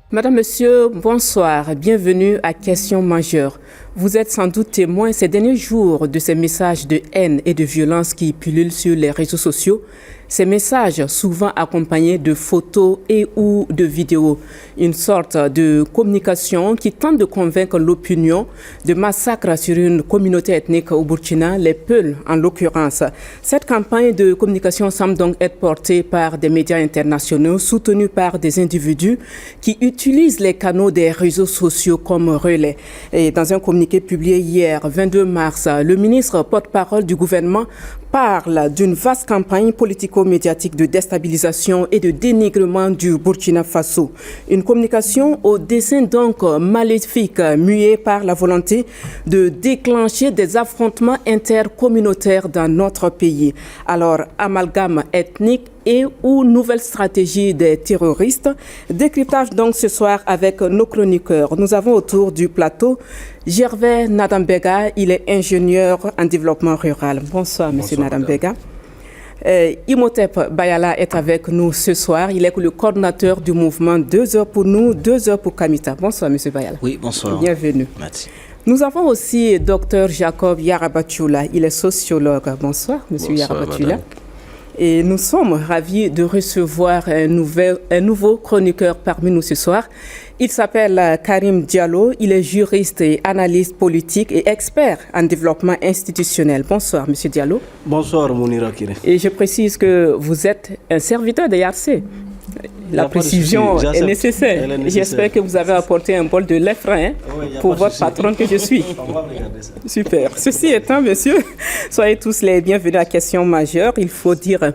Madame, Monsieur, bonsoir. Bienvenue à Question majeure. Vous êtes sans doute témoin ces derniers jours de ces messages de haine et de violence qui pullulent sur les réseaux sociaux. Ces messages souvent accompagnés de photos et ou de vidéos. Une sorte de communication qui tente de convaincre l'opinion de massacres sur une communauté ethnique au Burkina, les Peuls en l'occurrence. Cette campagne de communication semble donc être portée par des médias internationaux soutenus par des individus qui utilisent les canaux des réseaux sociaux comme relais. Et dans un communiqué publié hier, 22 mars, le ministre porte-parole du gouvernement parle d'une vaste campagne politico-médiatique de déstabilisation et de dénigrement du Burkina Faso. Une communication au dessein donc maléfique, muée par la volonté de déclencher des affrontements intercommunautaires dans notre pays. Alors, amalgame ethnique et ou nouvelle stratégie des terroristes. Décryptage donc ce soir avec nos chroniqueurs. Nous avons autour du plateau Gervais Nadambega, il est ingénieur en développement rural. Bonsoir, monsieur Nadambega. Imhotep Bayala est avec nous ce soir. Il est le coordinateur du mouvement 2 heures pour nous, 2 heures pour Kamita. Bonsoir, monsieur Bayala. Oui, bonsoir. Bienvenue. Merci. Nous avons aussi Dr Jacob Yarabatula. Il est sociologue. Bonsoir, monsieur Yarabatula. Et nous sommes ravis de recevoir un nouveau chroniqueur parmi nous ce soir. Il s'appelle Karim Diallo. Il est juriste et analyste politique et expert en développement institutionnel. Bonsoir, monsieur Diallo. Bonsoir, Mounira Kire. Et je précise que vous êtes un serviteur de YARC. La précision est nécessaire. J'espère que vous avez apporté un bol de lait frais pour votre patron que je suis. Super. Ceci étant, monsieur, soyez tous les bienvenus à Question majeure. Il faut dire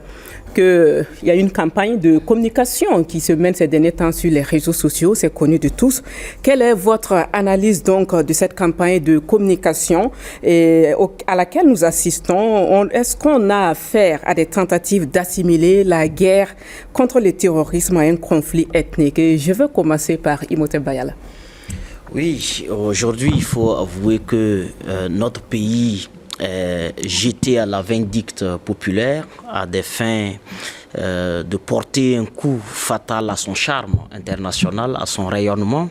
qu'il y a une campagne de communication qui se mène ces derniers temps sur les réseaux sociaux, c'est connu de tous. Quelle est votre analyse donc de cette campagne de communication à laquelle nous assistons? Est-ce qu'on a affaire à des tentatives d'assimiler la guerre contre le terrorisme à un conflit ethnique? Et je veux commencer par Imhotep Bayala. Oui, aujourd'hui, il faut avouer que notre pays jeté à la vindicte populaire à des fins de porter un coup fatal à son charme international, à son rayonnement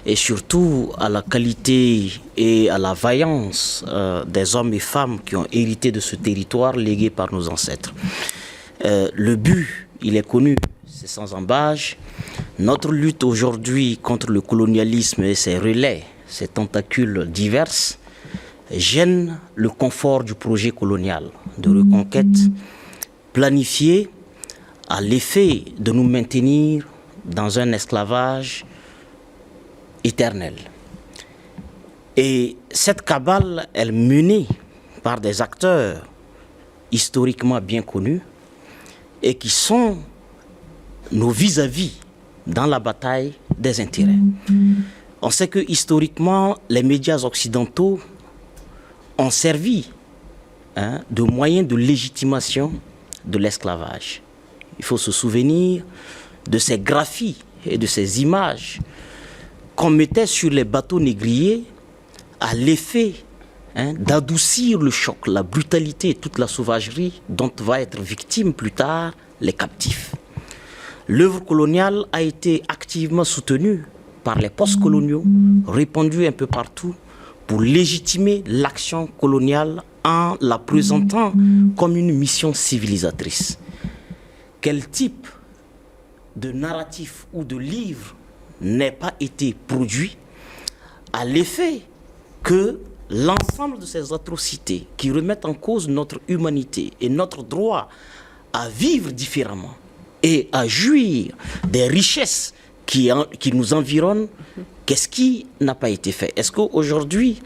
et surtout à la qualité et à la vaillance des hommes et femmes qui ont hérité de ce territoire légué par nos ancêtres. Le but, il est connu, c'est sans embâche. Notre lutte aujourd'hui contre le colonialisme et ses relais, ses tentacules diverses, gêne le confort du projet colonial de reconquête planifié à l'effet de nous maintenir dans un esclavage éternel. Et cette cabale, elle est menée par des acteurs historiquement bien connus et qui sont nos vis-à-vis dans la bataille des intérêts. On sait que historiquement, les médias occidentaux ont servi de moyen de légitimation de l'esclavage. Il faut se souvenir de ces graphies et de ces images qu'on mettait sur les bateaux négriers à l'effet d'adoucir le choc, la brutalité et toute la sauvagerie dont va être victime plus tard les captifs. L'œuvre coloniale a été activement soutenue par les post-coloniaux, répandue un peu partout, pour légitimer l'action coloniale en la présentant comme une mission civilisatrice. Quel type de narratif ou de livre n'ait pas été produit à l'effet que l'ensemble de ces atrocités qui remettent en cause notre humanité et notre droit à vivre différemment et à jouir des richesses qui nous environnent, qu'est-ce qui n'a pas été fait? Est-ce qu'aujourd'hui,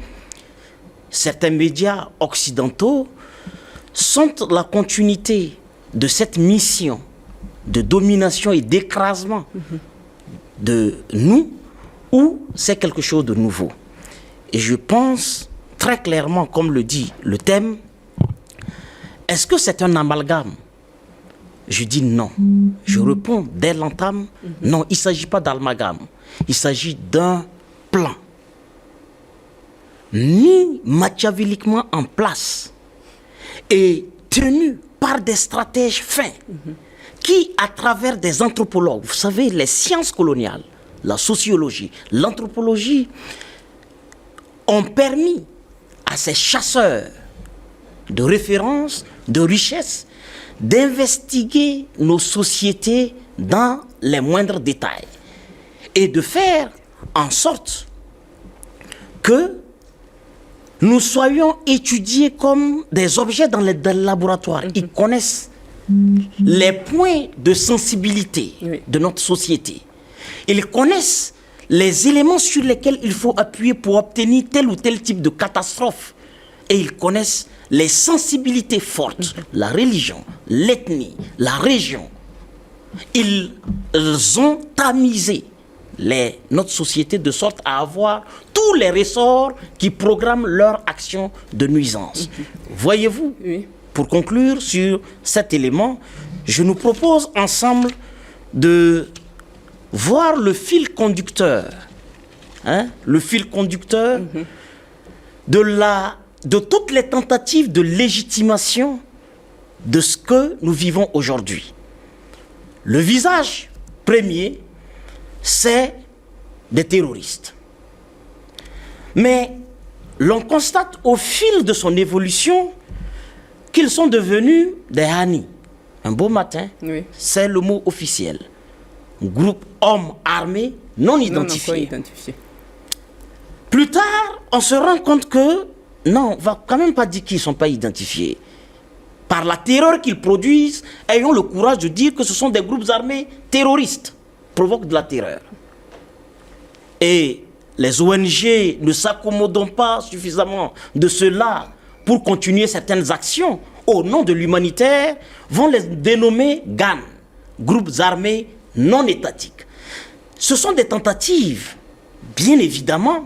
certains médias occidentaux sont la continuité de cette mission de domination et d'écrasement de nous, ou c'est quelque chose de nouveau? Et je pense très clairement, comme le dit le thème, est-ce que c'est un amalgame? Je dis non. Je réponds dès l'entame, non, il ne s'agit pas d'amalgame. Il s'agit d'un plan mis machiavéliquement en place et tenu par des stratèges fins qui, à travers des anthropologues, vous savez, les sciences coloniales la sociologie, l'anthropologie ont permis à ces chasseurs de référence, de richesse, d'investiguer nos sociétés dans les moindres détails et de faire en sorte que nous soyons étudiés comme des objets dans les laboratoires. Ils connaissent les points de sensibilité de notre société. Ils connaissent les éléments sur lesquels il faut appuyer pour obtenir tel ou tel type de catastrophe. Et ils connaissent les sensibilités fortes, la religion, l'ethnie, la région. Ils ont tamisé notre société de sorte à avoir tous les ressorts qui programment leur action de nuisance. Voyez-vous, pour conclure sur cet élément, je nous propose ensemble de voir le fil conducteur, le fil conducteur de toutes les tentatives de légitimation de ce que nous vivons aujourd'hui. Le visage premier, c'est des terroristes. Mais l'on constate au fil de son évolution qu'ils sont devenus des Hani. Un beau matin, c'est le mot officiel. Groupe hommes armés non identifiés. Plus tard, on se rend compte que non, on ne va quand même pas dire qu'ils ne sont pas identifiés. Par la terreur qu'ils produisent, ayons le courage de dire que ce sont des groupes armés terroristes, provoquent de la terreur. Et les ONG ne s'accommodant pas suffisamment de cela pour continuer certaines actions au nom de l'humanitaire, vont les dénommer GAN, groupes armés non étatiques. Ce sont des tentatives, bien évidemment,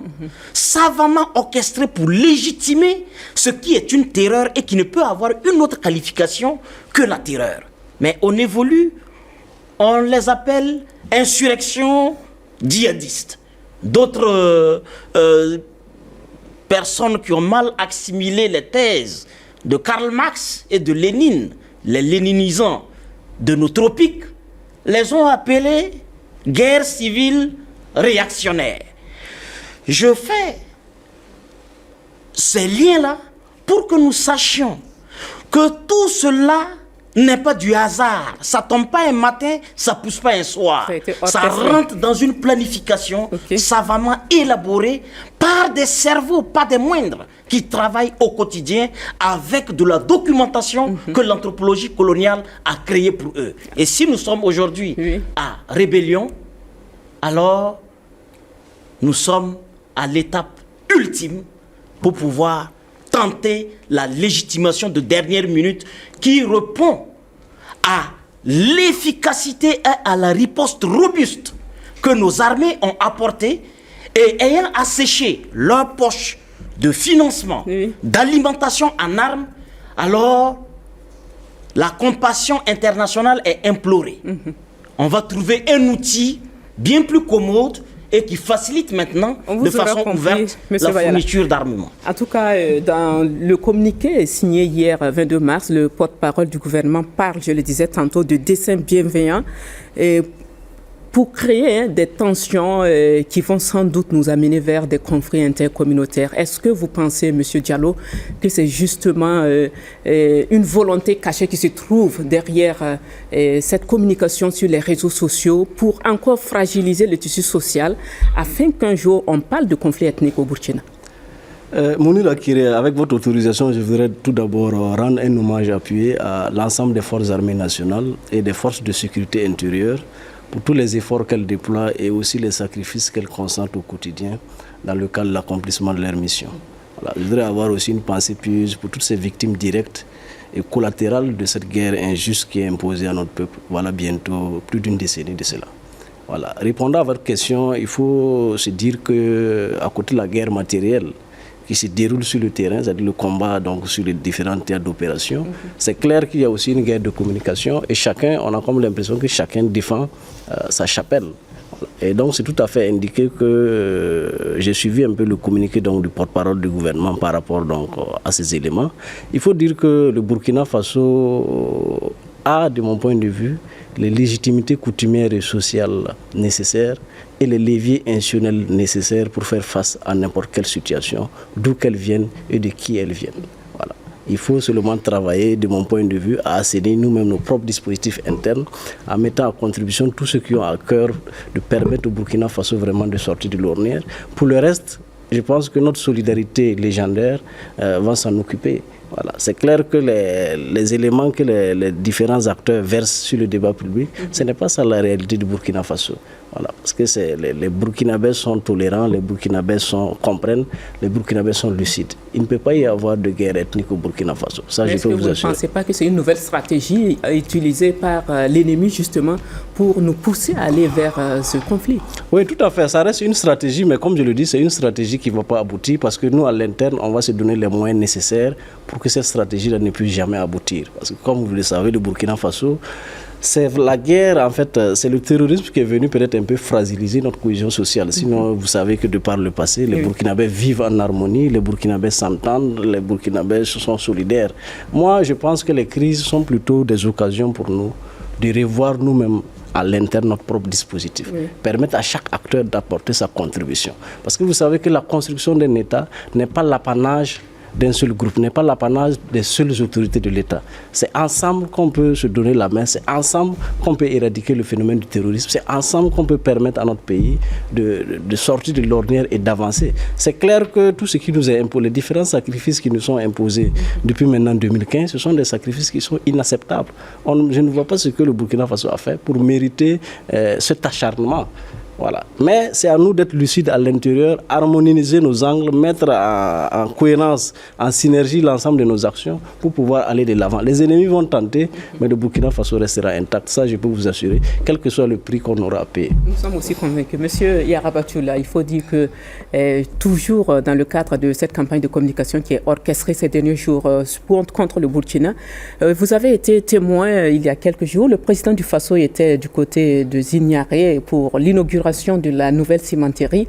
savamment orchestrées pour légitimer ce qui est une terreur et qui ne peut avoir une autre qualification que la terreur. Mais on évolue, on les appelle insurrections djihadistes. D'autres personnes qui ont mal assimilé les thèses de Karl Marx et de Lénine, les léninisants de nos tropiques, les ont appelées guerre civile réactionnaire. Je fais ces liens-là pour que nous sachions que tout cela n'est pas du hasard. Ça tombe pas un matin, ça pousse pas un soir. Ça rentre dans une planification savamment élaborée par des cerveaux, pas des moindres, qui travaillent au quotidien avec de la documentation que l'anthropologie coloniale a créée pour eux. Et si nous sommes aujourd'hui à rébellion, alors nous sommes à l'étape ultime pour pouvoir tenter la légitimation de dernière minute qui répond à l'efficacité et à la riposte robuste que nos armées ont apportée et ayant asséché leurs poches de financement, d'alimentation en armes, alors la compassion internationale est implorée. On va trouver un outil bien plus commode et qui facilite maintenant de façon ouverte la fourniture d'armement. En tout cas, dans le communiqué signé hier 22 mars, le porte-parole du gouvernement parle, je le disais tantôt, de desseins bienveillants pour créer des tensions qui vont sans doute nous amener vers des conflits intercommunautaires. Est-ce que vous pensez, M. Diallo, que c'est justement une volonté cachée qui se trouve derrière cette communication sur les réseaux sociaux pour encore fragiliser le tissu social afin qu'un jour on parle de conflit ethnique au Burkina? Mounir Akire, avec votre autorisation, je voudrais tout d'abord rendre un hommage appuyé à l'ensemble des forces armées nationales et des forces de sécurité intérieure pour tous les efforts qu'elles déploient et aussi les sacrifices qu'elles consentent au quotidien dans le cadre de l'accomplissement de leur mission. Voilà. Je voudrais avoir aussi une pensée pieuse pour toutes ces victimes directes et collatérales de cette guerre injuste qui est imposée à notre peuple, voilà bientôt plus d'une décennie de cela. Voilà. Répondant à votre question, il faut se dire qu'à côté de la guerre matérielle qui se déroule sur le terrain, c'est-à-dire le combat donc, sur les différents théâtres d'opération, c'est clair qu'il y a aussi une guerre de communication et chacun, on a comme l'impression que chacun défend sa chapelle. Et donc c'est tout à fait indiqué que j'ai suivi un peu le communiqué donc, du porte-parole du gouvernement par rapport donc, à ces éléments. Il faut dire que le Burkina Faso a, de mon point de vue, les légitimités coutumières et sociales nécessaires et les leviers institutionnels nécessaires pour faire face à n'importe quelle situation, d'où qu'elle vienne et de qui elle vienne. Voilà. Il faut seulement travailler, de mon point de vue, à assainir nous-mêmes nos propres dispositifs internes, en mettant en contribution tous ceux qui ont à cœur de permettre au Burkina Faso vraiment de sortir de l'ornière. Pour le reste, je pense que notre solidarité légendaire va s'en occuper. Voilà. C'est clair que les éléments que les différents acteurs versent sur le débat public, ce n'est pas ça la réalité du Burkina Faso. Voilà. Parce que les Burkinabés sont tolérants, les Burkinabés comprennent, les Burkinabés sont lucides. Il ne peut pas y avoir de guerre ethnique au Burkina Faso. Ça, je peux vous assurer. Est-ce que vous ne pensez pas que c'est une nouvelle stratégie utilisée par l'ennemi justement pour nous pousser à aller vers ce conflit? Oui, tout à fait. Ça reste une stratégie, mais comme je le dis, c'est une stratégie qui ne va pas aboutir parce que nous, à l'interne, on va se donner les moyens nécessaires pour que cette stratégie-là ne puisse jamais aboutir. Parce que comme vous le savez, le Burkina Faso, c'est la guerre, en fait, c'est le terrorisme qui est venu peut-être un peu fragiliser notre cohésion sociale. Sinon, vous savez que de par le passé, les Burkinabés vivent en harmonie, les Burkinabés s'entendent, les Burkinabés sont solidaires. Moi, je pense que les crises sont plutôt des occasions pour nous de revoir nous-mêmes à l'interne notre propre dispositif. Permettre à chaque acteur d'apporter sa contribution. Parce que vous savez que la construction d'un État n'est pas l'apanage d'un seul groupe, n'est pas l'apanage des seules autorités de l'État. C'est ensemble qu'on peut se donner la main, c'est ensemble qu'on peut éradiquer le phénomène du terrorisme, c'est ensemble qu'on peut permettre à notre pays de sortir de l'ornière et d'avancer. C'est clair que tout ce qui nous est imposé, les différents sacrifices qui nous sont imposés depuis maintenant 2015, ce sont des sacrifices qui sont inacceptables. Je ne vois pas ce que le Burkina Faso a fait pour mériter cet acharnement. Voilà. Mais c'est à nous d'être lucides à l'intérieur, harmoniser nos angles, mettre en cohérence, en synergie l'ensemble de nos actions pour pouvoir aller de l'avant. Les ennemis vont tenter, mais le Burkina Faso restera intact. Ça, je peux vous assurer, quel que soit le prix qu'on aura à payer. Nous sommes aussi convaincus. Monsieur Yarabachoula, il faut dire que toujours dans le cadre de cette campagne de communication qui est orchestrée ces derniers jours contre le Burkina, vous avez été témoin il y a quelques jours. Le président du Faso était du côté de Zignaré pour l'inauguration de la nouvelle cimenterie.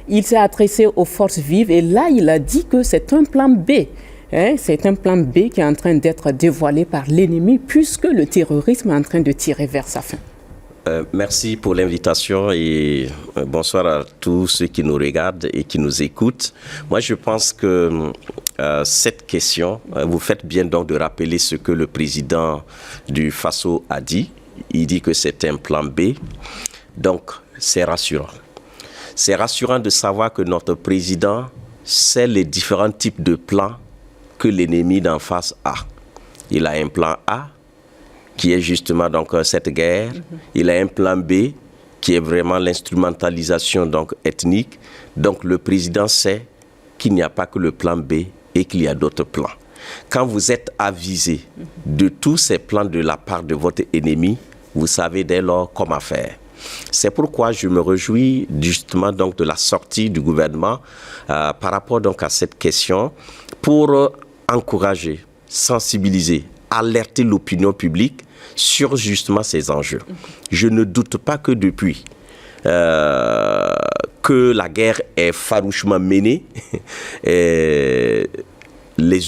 Il s'est adressé aux forces vives et là, il a dit que c'est un plan B. C'est un plan B qui est en train d'être dévoilé par l'ennemi puisque le terrorisme est en train de tirer vers sa fin. Merci pour l'invitation et bonsoir à tous ceux qui nous regardent et qui nous écoutent. Moi, je pense que cette question, vous faites bien donc de rappeler ce que le président du Faso a dit. Il dit que c'est un plan B. Donc, c'est rassurant. C'est rassurant de savoir que notre président sait les différents types de plans que l'ennemi d'en face a. Il a un plan A, qui est justement donc cette guerre. Il a un plan B, qui est vraiment l'instrumentalisation donc ethnique. Donc, le président sait qu'il n'y a pas que le plan B et qu'il y a d'autres plans. Quand vous êtes avisé de tous ces plans de la part de votre ennemi, vous savez dès lors comment faire. C'est pourquoi je me réjouis justement donc de la sortie du gouvernement par rapport donc à cette question pour encourager, sensibiliser, alerter l'opinion publique sur justement ces enjeux. Je ne doute pas que depuis que la guerre est farouchement menée, les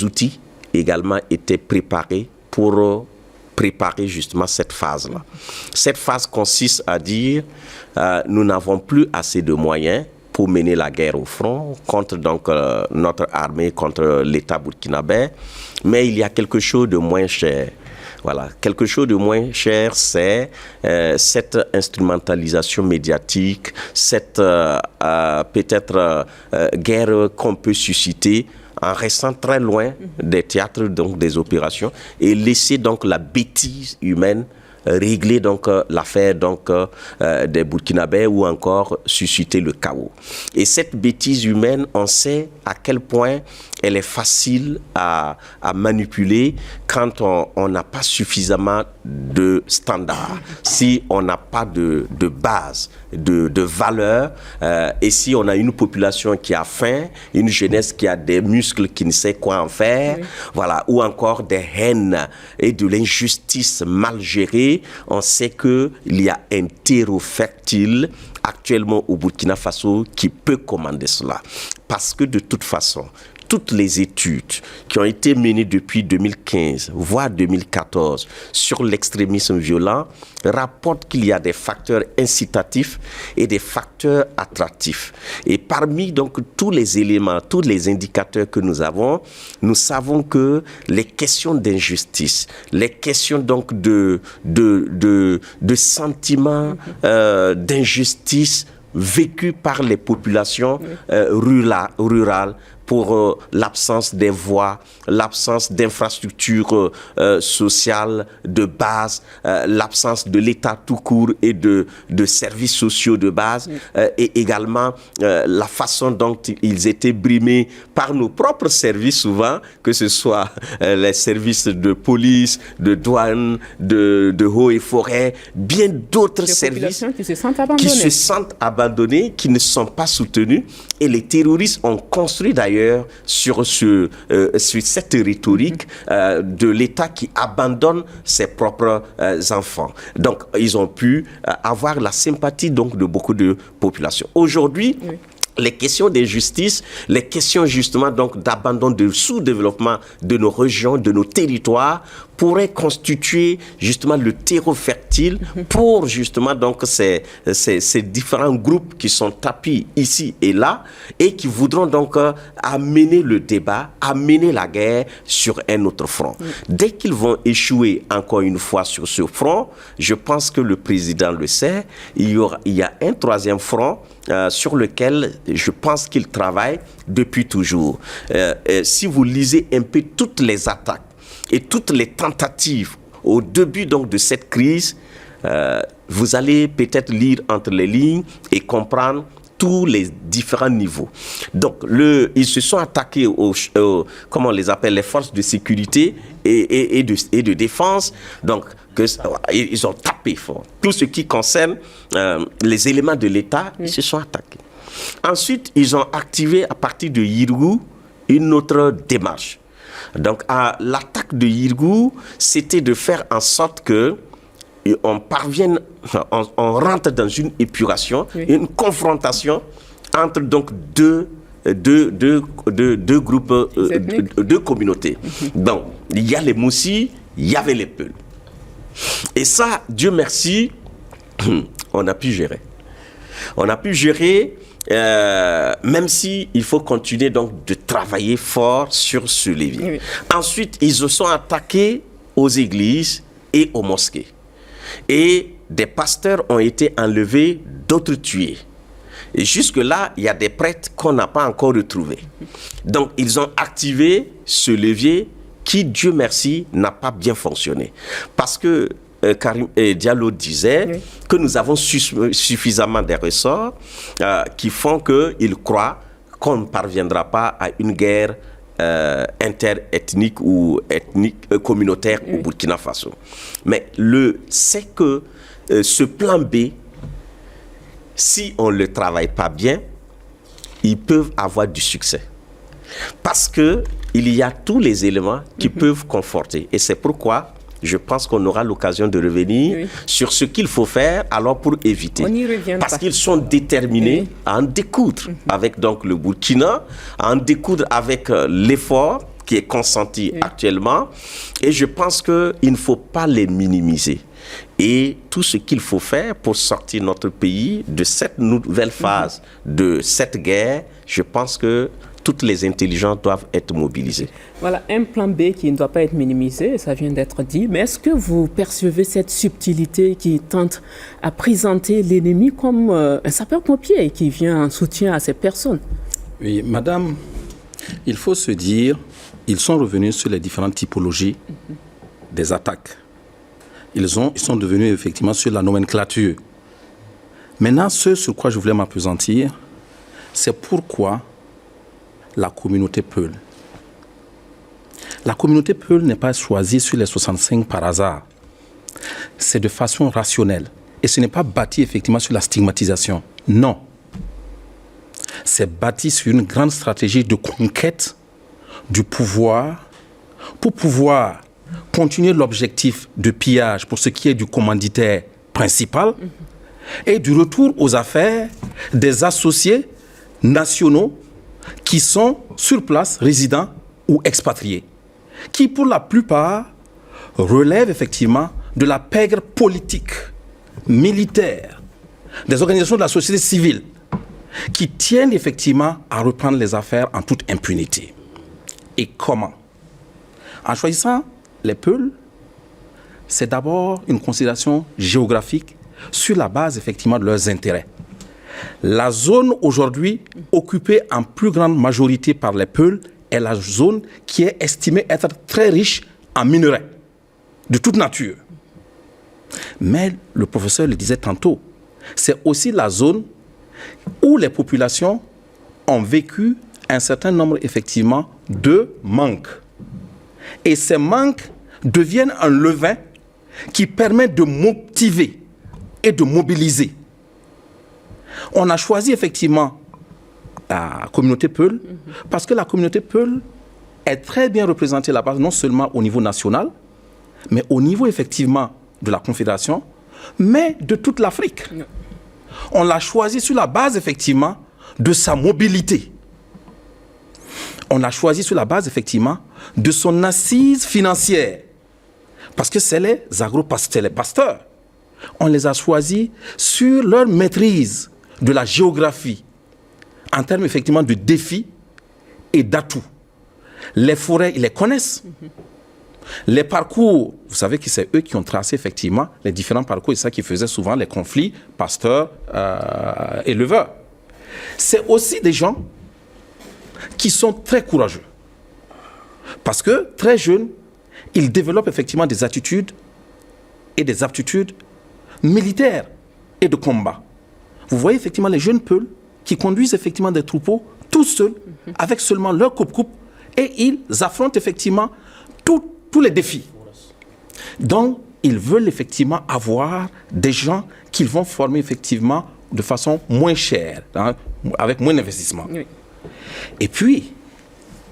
outils également étaient préparés pour préparer justement cette phase-là. Cette phase consiste à dire nous n'avons plus assez de moyens pour mener la guerre au front contre donc notre armée, contre l'État burkinabé, mais il y a quelque chose de moins cher. Voilà, quelque chose de moins cher, c'est cette instrumentalisation médiatique, cette peut-être guerre qu'on peut susciter en restant très loin des théâtres, donc des opérations, et laisser donc la bêtise humaine régler donc l'affaire donc des Burkinabés ou encore susciter le chaos. Et cette bêtise humaine, on sait à quel point elle est facile à manipuler quand on n'a pas suffisamment de standards, si on n'a pas de base, de valeur, et si on a une population qui a faim, une jeunesse qui a des muscles qui ne sait quoi en faire, voilà, ou encore des haines et de l'injustice mal gérée, on sait qu'il y a un terreau fertile actuellement au Burkina Faso qui peut commander cela. Parce que de toute façon, toutes les études qui ont été menées depuis 2015, voire 2014, sur l'extrémisme violent, rapportent qu'il y a des facteurs incitatifs et des facteurs attractifs. Et parmi donc tous les éléments, tous les indicateurs que nous avons, nous savons que les questions d'injustice, les questions donc de sentiments d'injustice vécus par les populations rurales, pour l'absence des voies, l'absence d'infrastructures sociales de base, l'absence de l'État tout court et de services sociaux de base, et également la façon dont ils étaient brimés par nos propres services souvent, que ce soit les services de police, de douane, de eaux et forêts, bien d'autres services qui se sentent abandonnés, qui ne sont pas soutenus, et les terroristes ont construit d'ailleurs sur cette rhétorique de l'État qui abandonne ses propres enfants. Donc, ils ont pu avoir la sympathie donc, de beaucoup de populations. Aujourd'hui, les questions d'injustice, les questions justement donc d'abandon, de sous-développement de nos régions, de nos territoires, pourraient constituer justement le terreau fertile pour justement donc ces différents groupes qui sont tapis ici et là et qui voudront donc amener le débat, amener la guerre sur un autre front. Dès qu'ils vont échouer encore une fois sur ce front, je pense que le président le sait, il y a un troisième front sur lequel je pense qu'il travaille depuis toujours. Si vous lisez un peu toutes les attaques et toutes les tentatives au début donc de cette crise, vous allez peut-être lire entre les lignes et comprendre tous les différents niveaux. Donc, ils se sont attaqués comment on les appelle, les forces de sécurité et de défense. Donc, ils ont tapé fort. Tout ce qui concerne les éléments de l'État, ils se sont attaqués. Ensuite, ils ont activé à partir de Yirgou une autre démarche. Donc, l'attaque de Yirgou, c'était de faire en sorte que on rentre dans une épuration, une confrontation entre donc deux groupes, deux communautés. Donc, il y a les Moussi, il y avait les Peuls. Et ça, Dieu merci, on a pu gérer. On a pu gérer, même si il faut continuer donc de travailler fort sur ce levier. Ensuite, ils se sont attaqués aux églises et aux mosquées. Et des pasteurs ont été enlevés, d'autres tués. Et jusque-là, il y a des prêtres qu'on n'a pas encore retrouvés. Donc, ils ont activé ce levier qui, Dieu merci, n'a pas bien fonctionné. Parce que Karim Diallo disait que nous avons suffisamment de ressorts qui font qu'ils croient qu'on ne parviendra pas à une guerre interethnique ou communautaire au Burkina Faso. Mais c'est que ce plan B, si on ne le travaille pas bien, ils peuvent avoir du succès. Parce qu'il y a tous les éléments qui peuvent conforter. Et c'est pourquoi je pense qu'on aura l'occasion de revenir sur ce qu'il faut faire alors pour éviter. On y revient. Parce qu'ils sont déterminés à en découdre avec donc le Burkina, à en découdre avec l'effort qui est consenti actuellement. Et je pense qu'il ne faut pas les minimiser. Et tout ce qu'il faut faire pour sortir notre pays de cette nouvelle phase, de cette guerre, je pense que toutes les intelligences doivent être mobilisées. Voilà, un plan B qui ne doit pas être minimisé, ça vient d'être dit. Mais est-ce que vous percevez cette subtilité qui tente à présenter l'ennemi comme un sapeur-pompier qui vient en soutien à ces personnes? Oui, madame, il faut se dire, ils sont revenus sur les différentes typologies des attaques. Ils sont devenus effectivement sur la nomenclature. Maintenant, ce sur quoi je voulais m'appesantir, c'est pourquoi la communauté Peul. La communauté Peul n'est pas choisie sur les 65 par hasard. C'est de façon rationnelle. Et ce n'est pas bâti effectivement sur la stigmatisation. Non. C'est bâti sur une grande stratégie de conquête du pouvoir pour pouvoir continuer l'objectif de pillage pour ce qui est du commanditaire principal et du retour aux affaires des associés nationaux qui sont sur place, résidents ou expatriés, qui pour la plupart relèvent effectivement de la pègre politique, militaire, des organisations de la société civile, qui tiennent effectivement à reprendre les affaires en toute impunité. Et comment? En choisissant les Peuls, c'est d'abord une considération géographique sur la base effectivement de leurs intérêts. La zone aujourd'hui occupée en plus grande majorité par les Peuls est la zone qui est estimée être très riche en minerais de toute nature. Mais le professeur le disait tantôt, c'est aussi la zone où les populations ont vécu un certain nombre effectivement de manques. Et ces manques deviennent un levain qui permet de motiver et de mobiliser. On a choisi effectivement la communauté Peul parce que la communauté Peul est très bien représentée là-bas, non seulement au niveau national, mais au niveau effectivement de la Confédération, mais de toute l'Afrique. On l'a choisi sur la base effectivement de sa mobilité. On l'a choisi sur la base effectivement de son assise financière. Parce que c'est les agropasteurs, les pasteurs. On les a choisis sur leur maîtrise de la géographie, en termes effectivement de défis et d'atouts. Les forêts, ils les connaissent. Les parcours, vous savez que c'est eux qui ont tracé effectivement les différents parcours, et c'est ça qui faisait souvent les conflits pasteurs-éleveurs. C'est aussi des gens qui sont très courageux. Parce que très jeunes, ils développent effectivement des attitudes et des aptitudes militaires et de combat. Vous voyez effectivement les jeunes Peuls qui conduisent effectivement des troupeaux tout seuls, avec seulement leur coupe-coupe, et ils affrontent effectivement tous les défis. Donc, ils veulent effectivement avoir des gens qu'ils vont former effectivement de façon moins chère, hein, avec moins d'investissement. Oui. Et puis,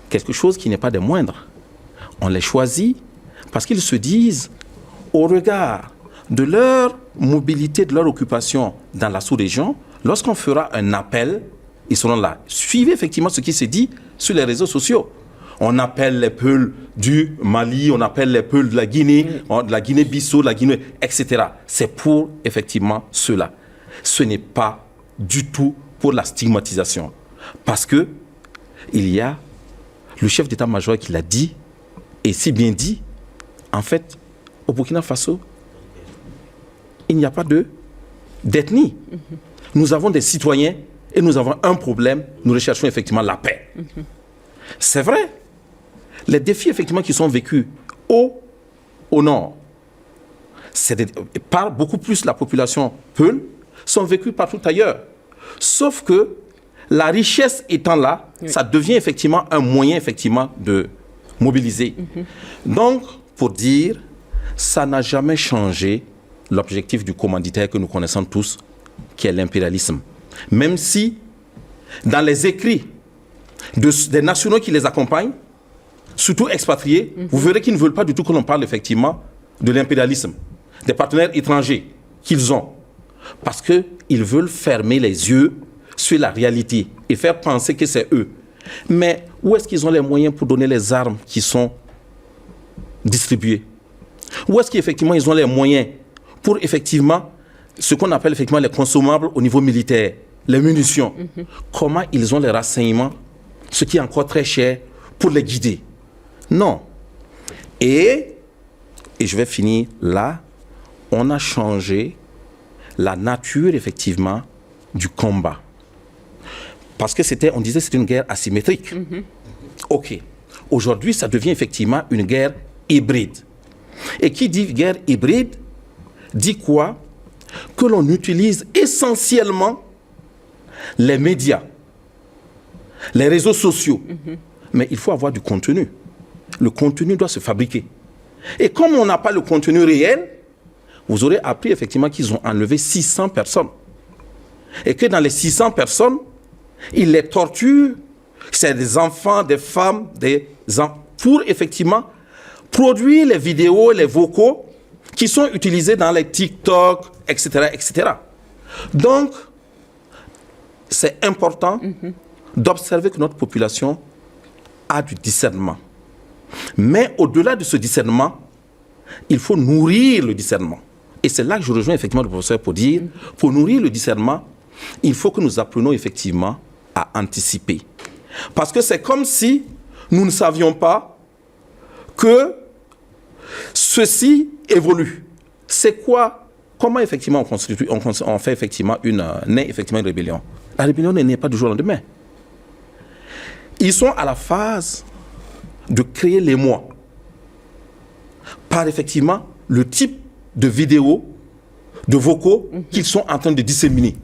quelque chose qui n'est pas des moindres, on les choisit parce qu'ils se disent, au regard de leur mobilité, de leur occupation dans la sous-région, lorsqu'on fera un appel, ils seront là. Suivez effectivement ce qui se dit sur les réseaux sociaux. On appelle les Peuls du Mali, on appelle les Peuls de la Guinée, de la Guinée-Bissau, de la Guinée, etc. C'est pour effectivement cela. Ce n'est pas du tout pour la stigmatisation. Parce que il y a le chef d'état-major qui l'a dit, et si bien dit, en fait, au Burkina Faso, il n'y a pas d'ethnie. Nous avons des citoyens et nous avons un problème, nous recherchons effectivement la paix. C'est vrai. Les défis effectivement qui sont vécus au nord, par beaucoup plus la population Peul, sont vécus partout ailleurs. Sauf que la richesse étant là, ça devient effectivement un moyen effectivement de mobiliser. Donc, pour dire, ça n'a jamais changé l'objectif du commanditaire que nous connaissons tous, qui est l'impérialisme. Même si, dans les écrits des nationaux qui les accompagnent, surtout expatriés, vous verrez qu'ils ne veulent pas du tout que l'on parle effectivement de l'impérialisme, des partenaires étrangers qu'ils ont. Parce qu'ils veulent fermer les yeux sur la réalité et faire penser que c'est eux. Mais où est-ce qu'ils ont les moyens pour donner les armes qui sont distribuées? Où est-ce qu'effectivement ils ont les moyens pour effectivement ce qu'on appelle effectivement les consommables au niveau militaire, les munitions? Comment ils ont les renseignements, ce qui est encore très cher, pour les guider? Non. Et je vais finir là, on a changé la nature effectivement du combat. Parce que on disait que c'était une guerre asymétrique. Ok. Aujourd'hui, ça devient effectivement une guerre hybride. Et qui dit guerre hybride, dit quoi? Que l'on utilise essentiellement les médias, les réseaux sociaux. Mais il faut avoir du contenu. Le contenu doit se fabriquer. Et comme on n'a pas le contenu réel, vous aurez appris effectivement qu'ils ont enlevé 600 personnes. Et que dans les 600 personnes, ils les torturent. C'est des enfants, des femmes, pour effectivement produire les vidéos, les vocaux qui sont utilisés dans les TikTok, etc., etc. Donc, c'est important d'observer que notre population a du discernement. Mais au-delà de ce discernement, il faut nourrir le discernement. Et c'est là que je rejoins effectivement le professeur pour dire, pour nourrir le discernement, il faut que nous apprenions effectivement à anticiper. Parce que c'est comme si nous ne savions pas que ceci évolue. C'est quoi? Comment effectivement on fait effectivement naît effectivement une rébellion? La rébellion ne naît pas du jour au lendemain. Ils sont à la phase de créer l'émoi par effectivement le type de vidéos, de vocaux qu'ils sont en train de disséminer.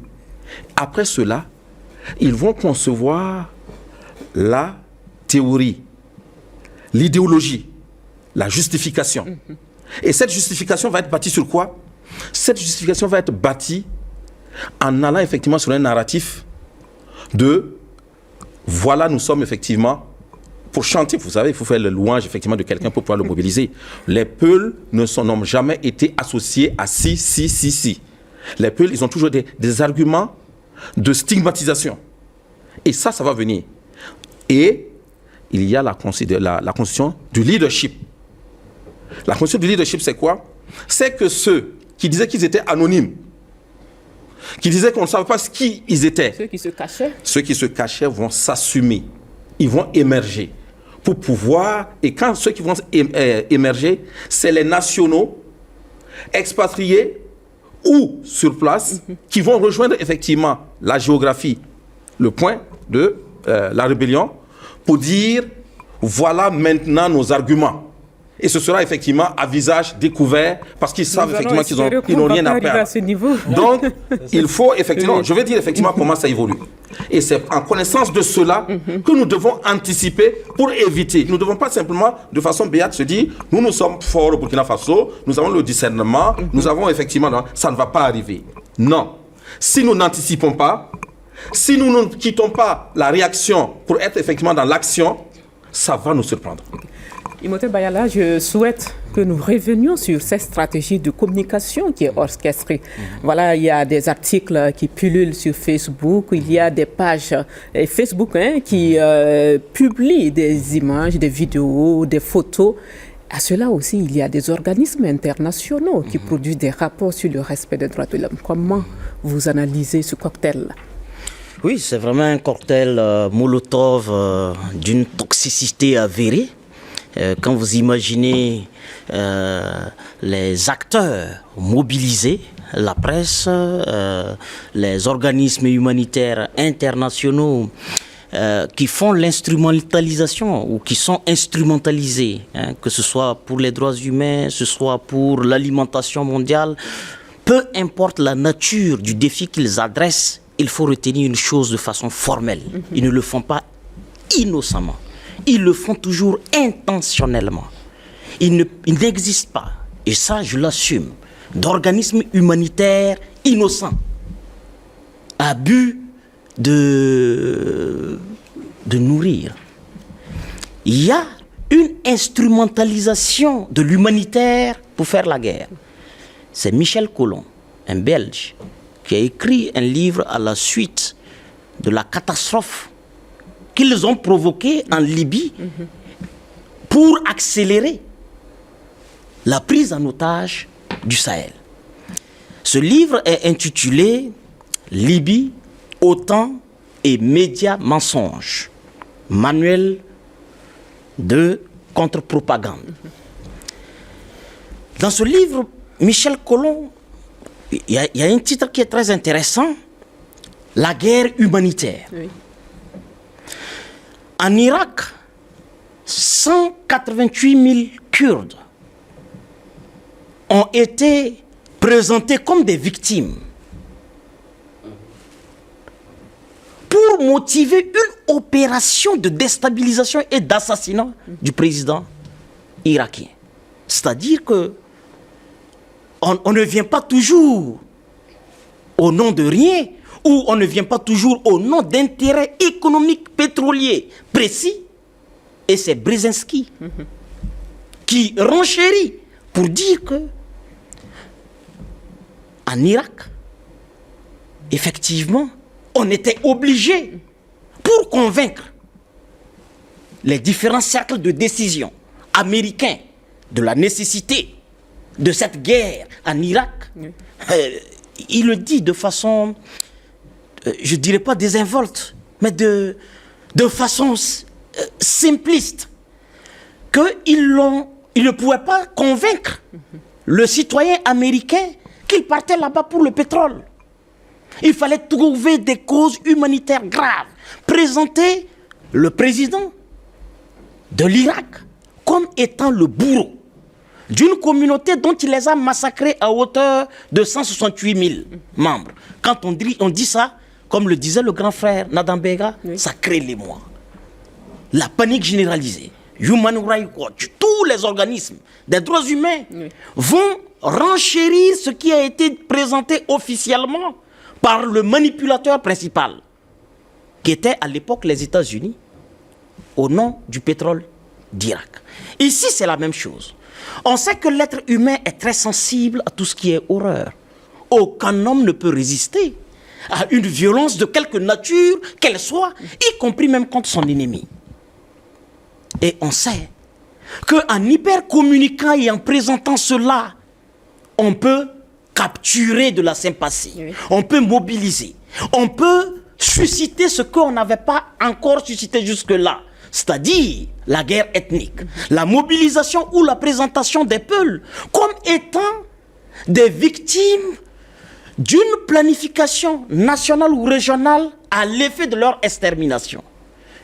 Après cela, ils vont concevoir la théorie, l'idéologie, la justification. Et cette justification va être bâtie sur quoi? Cette justification va être bâtie en allant effectivement sur un narratif de voilà, nous sommes effectivement, pour chanter, vous savez, il faut faire le louange effectivement de quelqu'un pour pouvoir le mobiliser. Les Peuls n'ont jamais été associés à si. Les Peuls, ils ont toujours des arguments de stigmatisation. Et ça va venir. Et il y a la constitution du leadership. La constitution du leadership, c'est quoi? C'est que ceux qui disaient qu'ils étaient anonymes, qui disaient qu'on ne savait pas qui ils étaient, ceux qui se cachaient vont s'assumer, ils vont émerger pour pouvoir, et quand ceux qui vont émerger, c'est les nationaux expatriés ou sur place qui vont rejoindre effectivement la géographie, le point de la rébellion, pour dire voilà maintenant nos arguments. Et ce sera effectivement à visage découvert parce qu'ils savent effectivement qu'ils n'ont rien à perdre. Donc, il faut effectivement, je vais dire effectivement comment ça évolue. Et c'est en connaissance de cela que nous devons anticiper pour éviter. Nous ne devons pas simplement, de façon béate, se dire nous sommes forts au Burkina Faso, nous avons le discernement, nous avons effectivement, ça ne va pas arriver. Non. Si nous n'anticipons pas, si nous ne quittons pas la réaction pour être effectivement dans l'action, ça va nous surprendre. Imhotep Bayala, je souhaite que nous revenions sur cette stratégie de communication qui est orchestrée. Voilà, il y a des articles qui pullulent sur Facebook, il y a des pages Facebook qui publient des images, des vidéos, des photos. À cela aussi, il y a des organismes internationaux qui produisent des rapports sur le respect des droits de l'homme. Comment vous analysez ce cocktail-là? Oui, c'est vraiment un cocktail Molotov d'une toxicité avérée. Quand vous imaginez les acteurs mobilisés, la presse, les organismes humanitaires internationaux qui font l'instrumentalisation ou qui sont instrumentalisés, que ce soit pour les droits humains, que ce soit pour l'alimentation mondiale, peu importe la nature du défi qu'ils adressent, il faut retenir une chose de façon formelle. Ils ne le font pas innocemment. Ils le font toujours intentionnellement. Il n'existe pas, et ça je l'assume, d'organismes humanitaires innocents, à but de nourrir. Il y a une instrumentalisation de l'humanitaire pour faire la guerre. C'est Michel Collomb, un Belge, qui a écrit un livre à la suite de la catastrophe qu'ils ont provoqué en Libye pour accélérer la prise en otage du Sahel. Ce livre est intitulé « Libye, OTAN et médias mensonges », manuel de contre-propagande. Dans ce livre, Michel Collomb, il y a un titre qui est très intéressant, « La guerre humanitaire ». Oui. En Irak, 188 000 Kurdes ont été présentés comme des victimes pour motiver une opération de déstabilisation et d'assassinat du président irakien. C'est-à-dire que on ne vient pas toujours au nom de rien, ou on ne vient pas toujours au nom d'intérêts économiques pétroliers précis. Et c'est Brzezinski qui renchérit pour dire que en Irak, effectivement, on était obligé, pour convaincre les différents cercles de décision américains de la nécessité de cette guerre en Irak, il le dit de façon, je ne dirais pas désinvolte, mais de façon simpliste, qu'ils ne pouvaient pas convaincre le citoyen américain qu'il partait là-bas pour le pétrole. Il fallait trouver des causes humanitaires graves, présenter le président de l'Irak comme étant le bourreau d'une communauté dont il les a massacrés à hauteur de 168 000 membres. Quand on dit ça, comme le disait le grand frère Nadam Bega, ça crée l'émoi. La panique généralisée. Human Rights Watch, tous les organismes des droits humains vont renchérir ce qui a été présenté officiellement par le manipulateur principal, qui était à l'époque les États-Unis, au nom du pétrole d'Irak. Ici, c'est la même chose. On sait que l'être humain est très sensible à tout ce qui est horreur. Aucun homme ne peut résister à une violence de quelque nature qu'elle soit, y compris même contre son ennemi. Et on sait qu'en hyper communiquant et en présentant cela, on peut capturer de la sympathie, on peut mobiliser, on peut susciter ce qu'on n'avait pas encore suscité jusque-là, c'est-à-dire la guerre ethnique, la mobilisation ou la présentation des peuples comme étant des victimes d'une planification nationale ou régionale à l'effet de leur extermination.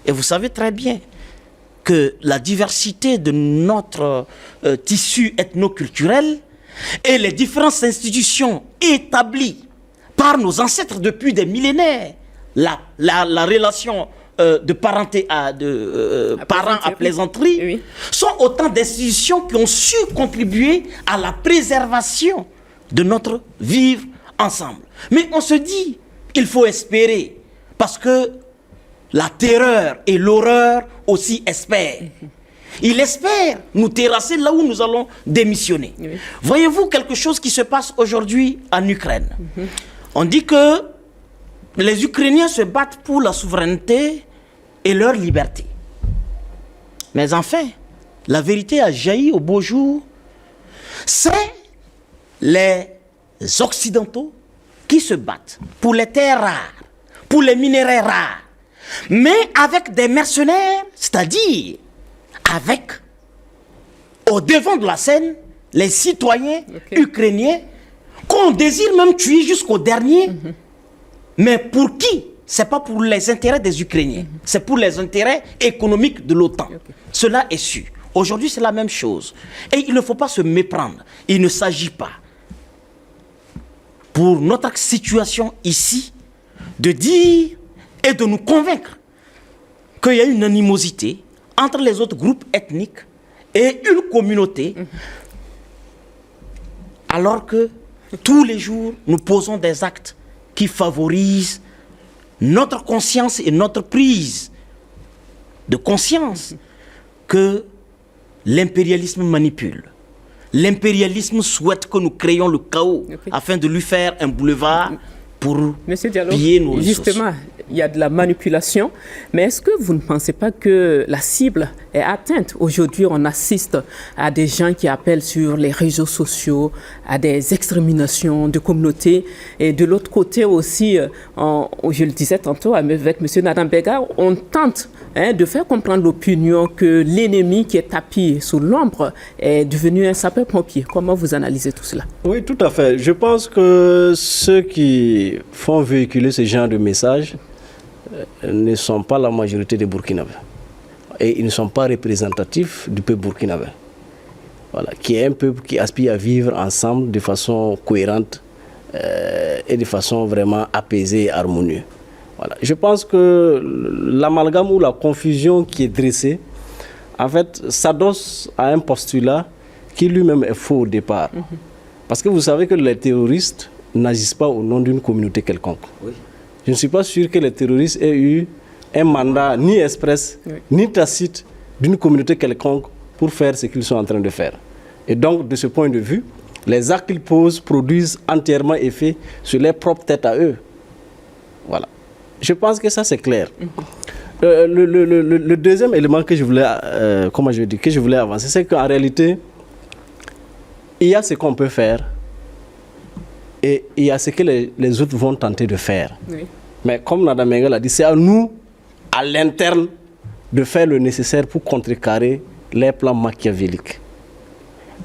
Et vous savez très bien que la diversité de notre tissu ethno-culturel et les différentes institutions établies par nos ancêtres depuis des millénaires, la relation de parenté à parents à plaisanterie, sont autant d'institutions qui ont su contribuer à la préservation de notre vivre ensemble. Mais on se dit, il faut espérer, parce que la terreur et l'horreur aussi espèrent. Il espère nous terrasser là où nous allons démissionner. Voyez-vous quelque chose qui se passe aujourd'hui en Ukraine? On dit que les Ukrainiens se battent pour la souveraineté et leur liberté. Mais enfin, la vérité a jailli au beau jour. C'est les Occidentaux qui se battent pour les terres rares, pour les minéraux rares, mais avec des mercenaires, c'est-à-dire avec, au devant de la scène, les citoyens ukrainiens qu'on désire même tuer jusqu'au dernier. Mais pour qui? C'est pas pour les intérêts des Ukrainiens, c'est pour les intérêts économiques de l'OTAN. Cela est su. Aujourd'hui, c'est la même chose. Et il ne faut pas se méprendre. Il ne s'agit pas, pour notre situation ici, de dire et de nous convaincre qu'il y a une animosité entre les autres groupes ethniques et une communauté, alors que tous les jours, nous posons des actes qui favorisent notre conscience et notre prise de conscience que l'impérialisme manipule. L'impérialisme souhaite que nous créions le chaos afin de lui faire un boulevard pour piller nos ressources. Justement, il y a de la manipulation, mais est-ce que vous ne pensez pas que la cible est atteinte? Aujourd'hui, on assiste à des gens qui appellent sur les réseaux sociaux à des exterminations de communautés. Et de l'autre côté aussi, je le disais tantôt avec M. Nadam Bega, on tente de faire comprendre l'opinion que l'ennemi qui est tapis sous l'ombre est devenu un sapeur-pompier. Comment vous analysez tout cela? Oui, tout à fait. Je pense que ceux qui font véhiculer ce genre de messages ne sont pas la majorité des Burkinabés. Et ils ne sont pas représentatifs du peuple burkinabé. Voilà, qui est un peuple qui aspire à vivre ensemble de façon cohérente et de façon vraiment apaisée et harmonieuse. Voilà. Je pense que l'amalgame ou la confusion qui est dressée, en fait, s'adosse à un postulat qui lui-même est faux au départ. Parce que vous savez que les terroristes n'agissent pas au nom d'une communauté quelconque. Je ne suis pas sûr que les terroristes aient eu un mandat ni express, ni tacite d'une communauté quelconque pour faire ce qu'ils sont en train de faire. Et donc, de ce point de vue, les actes qu'ils posent produisent entièrement effet sur leur propre tête à eux. Voilà. Je pense que ça, c'est clair. Le deuxième élément que je voulais, que je voulais avancer, c'est qu'en réalité, il y a ce qu'on peut faire et il y a ce que les autres vont tenter de faire. Oui. Mais comme Nada Menga l'a dit, c'est à nous, à l'interne, de faire le nécessaire pour contrecarrer les plans machiavéliques.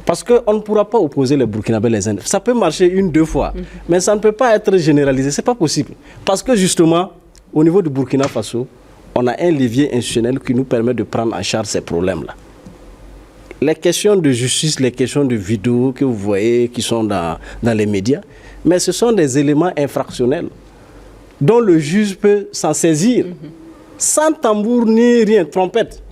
Parce qu'on ne pourra pas opposer les Burkinabés les Indes. Ça peut marcher 1-2 fois, mais ça ne peut pas être généralisé. Ce n'est pas possible. Parce que justement, au niveau du Burkina Faso, on a un levier institutionnel qui nous permet de prendre en charge ces problèmes-là. Les questions de justice, les questions de vidéos que vous voyez qui sont dans les médias, mais ce sont des éléments infractionnels dont le juge peut s'en saisir, sans tambour ni rien, trompette.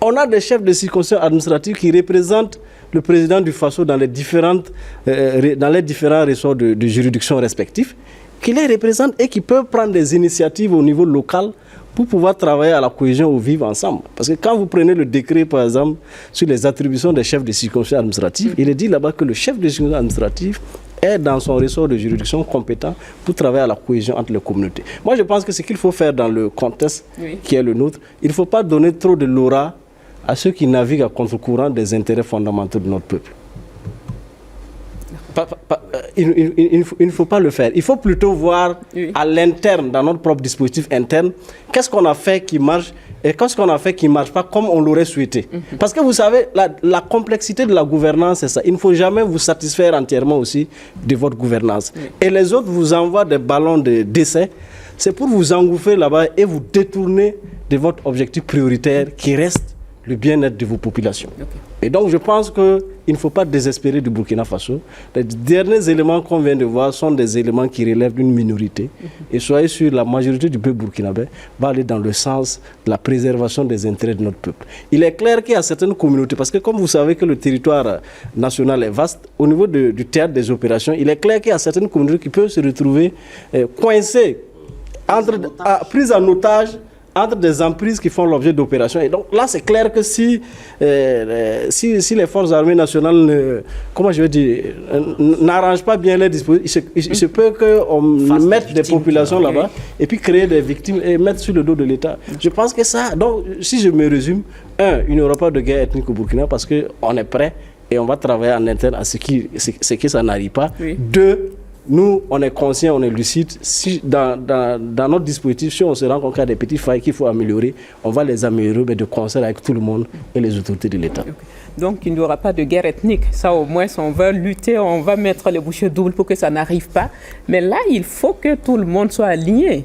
On a des chefs de circonscription administrative qui représentent le président du Faso dans les différents ressorts de juridiction respectifs, qui les représentent et qui peuvent prendre des initiatives au niveau local pour pouvoir travailler à la cohésion ou vivre ensemble. Parce que quand vous prenez le décret, par exemple, sur les attributions des chefs de circonscription administrative, il est dit là-bas que le chef de circonscription administrative est dans son ressort de juridiction compétent pour travailler à la cohésion entre les communautés. Moi, je pense que ce qu'il faut faire dans le contexte qui est le nôtre, il ne faut pas donner trop de l'aura à ceux qui naviguent à contre-courant des intérêts fondamentaux de notre peuple. Il ne faut pas le faire. Il faut plutôt voir à l'interne, dans notre propre dispositif interne, qu'est-ce qu'on a fait qui marche et qu'est-ce qu'on a fait qui ne marche pas comme on l'aurait souhaité. Parce que vous savez, la complexité de la gouvernance, c'est ça. Il ne faut jamais vous satisfaire entièrement aussi de votre gouvernance. Et les autres vous envoient des ballons d'essai. C'est pour vous engouffrer là-bas et vous détourner de votre objectif prioritaire qui reste le bien-être de vos populations. Et donc je pense qu'il ne faut pas désespérer du Burkina Faso. Les derniers éléments qu'on vient de voir sont des éléments qui relèvent d'une minorité. Et soyez sûr, la majorité du peuple burkinabé va aller dans le sens de la préservation des intérêts de notre peuple. Il est clair qu'il y a certaines communautés, parce que comme vous savez que le territoire national est vaste, au niveau du théâtre des opérations, il est clair qu'il y a certaines communautés qui peuvent se retrouver coincées, prises en otage, entre des emprises qui font l'objet d'opérations. Et donc là, c'est clair que si les forces armées nationales n'arrangent pas bien les dispositifs, il se peut qu'on mette des populations là-bas et puis créer des victimes et mettre sur le dos de l'État. Je pense que ça, donc si je me résume, il n'y aura pas de guerre ethnique au Burkina parce qu'on est prêt et on va travailler en interne à ce que ça n'arrive pas. Deux, nous, on est conscient, on est lucide. Si dans notre dispositif, si on se rend compte qu'il y a des petites failles qu'il faut améliorer, on va les améliorer, mais de concert avec tout le monde et les autorités de l'État. Donc, il n'y aura pas de guerre ethnique. Ça, au moins, on va lutter, on va mettre les bouchées doubles pour que ça n'arrive pas. Mais là, il faut que tout le monde soit aligné.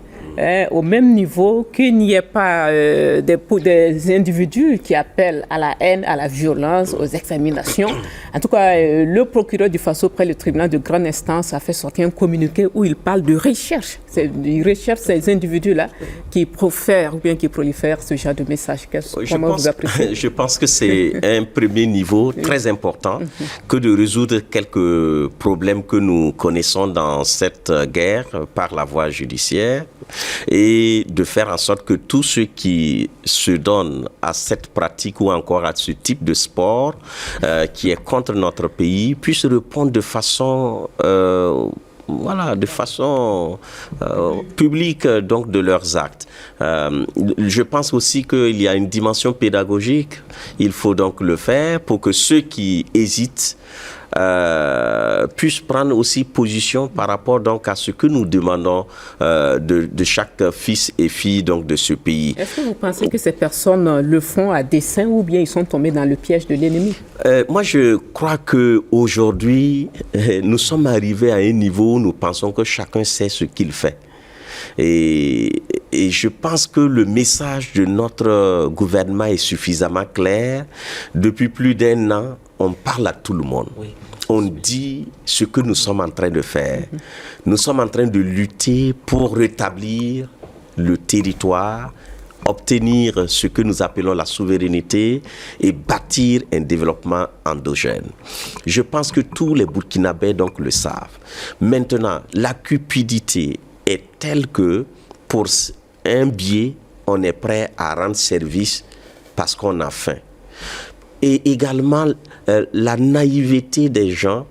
Au même niveau, qu'il n'y ait pas des individus qui appellent à la haine, à la violence, aux examinations. En tout cas, le procureur du Faso, près le tribunal de grande instance, a fait sortir un communiqué où il parle de recherche. Il recherche ces individus-là qui profèrent ou bien qui prolifèrent ce genre de messages. Comment vous appréciez ? Je pense que c'est un premier niveau très important que de résoudre quelques problèmes que nous connaissons dans cette guerre par la voie judiciaire, et de faire en sorte que tous ceux qui se donnent à cette pratique ou encore à ce type de sport qui est contre notre pays puissent répondre de façon publique donc de leurs actes. Je pense aussi qu'il y a une dimension pédagogique. Il faut donc le faire pour que ceux qui hésitent puissent prendre aussi position par rapport donc à ce que nous demandons de chaque fils et fille donc de ce pays. Est-ce que vous pensez que ces personnes le font à dessein ou bien ils sont tombés dans le piège de l'ennemi? Moi, je crois qu'aujourd'hui, nous sommes arrivés à un niveau où nous pensons que chacun sait ce qu'il fait. Et je pense que le message de notre gouvernement est suffisamment clair. Depuis plus d'1 an, on parle à tout le monde. Oui. On dit ce que nous sommes en train de faire. Nous sommes en train de lutter pour rétablir le territoire, obtenir ce que nous appelons la souveraineté et bâtir un développement endogène. Je pense que tous les Burkinabés donc le savent. Maintenant, la cupidité est telle que pour un billet, on est prêt à rendre service parce qu'on a faim. Et également la naïveté des gens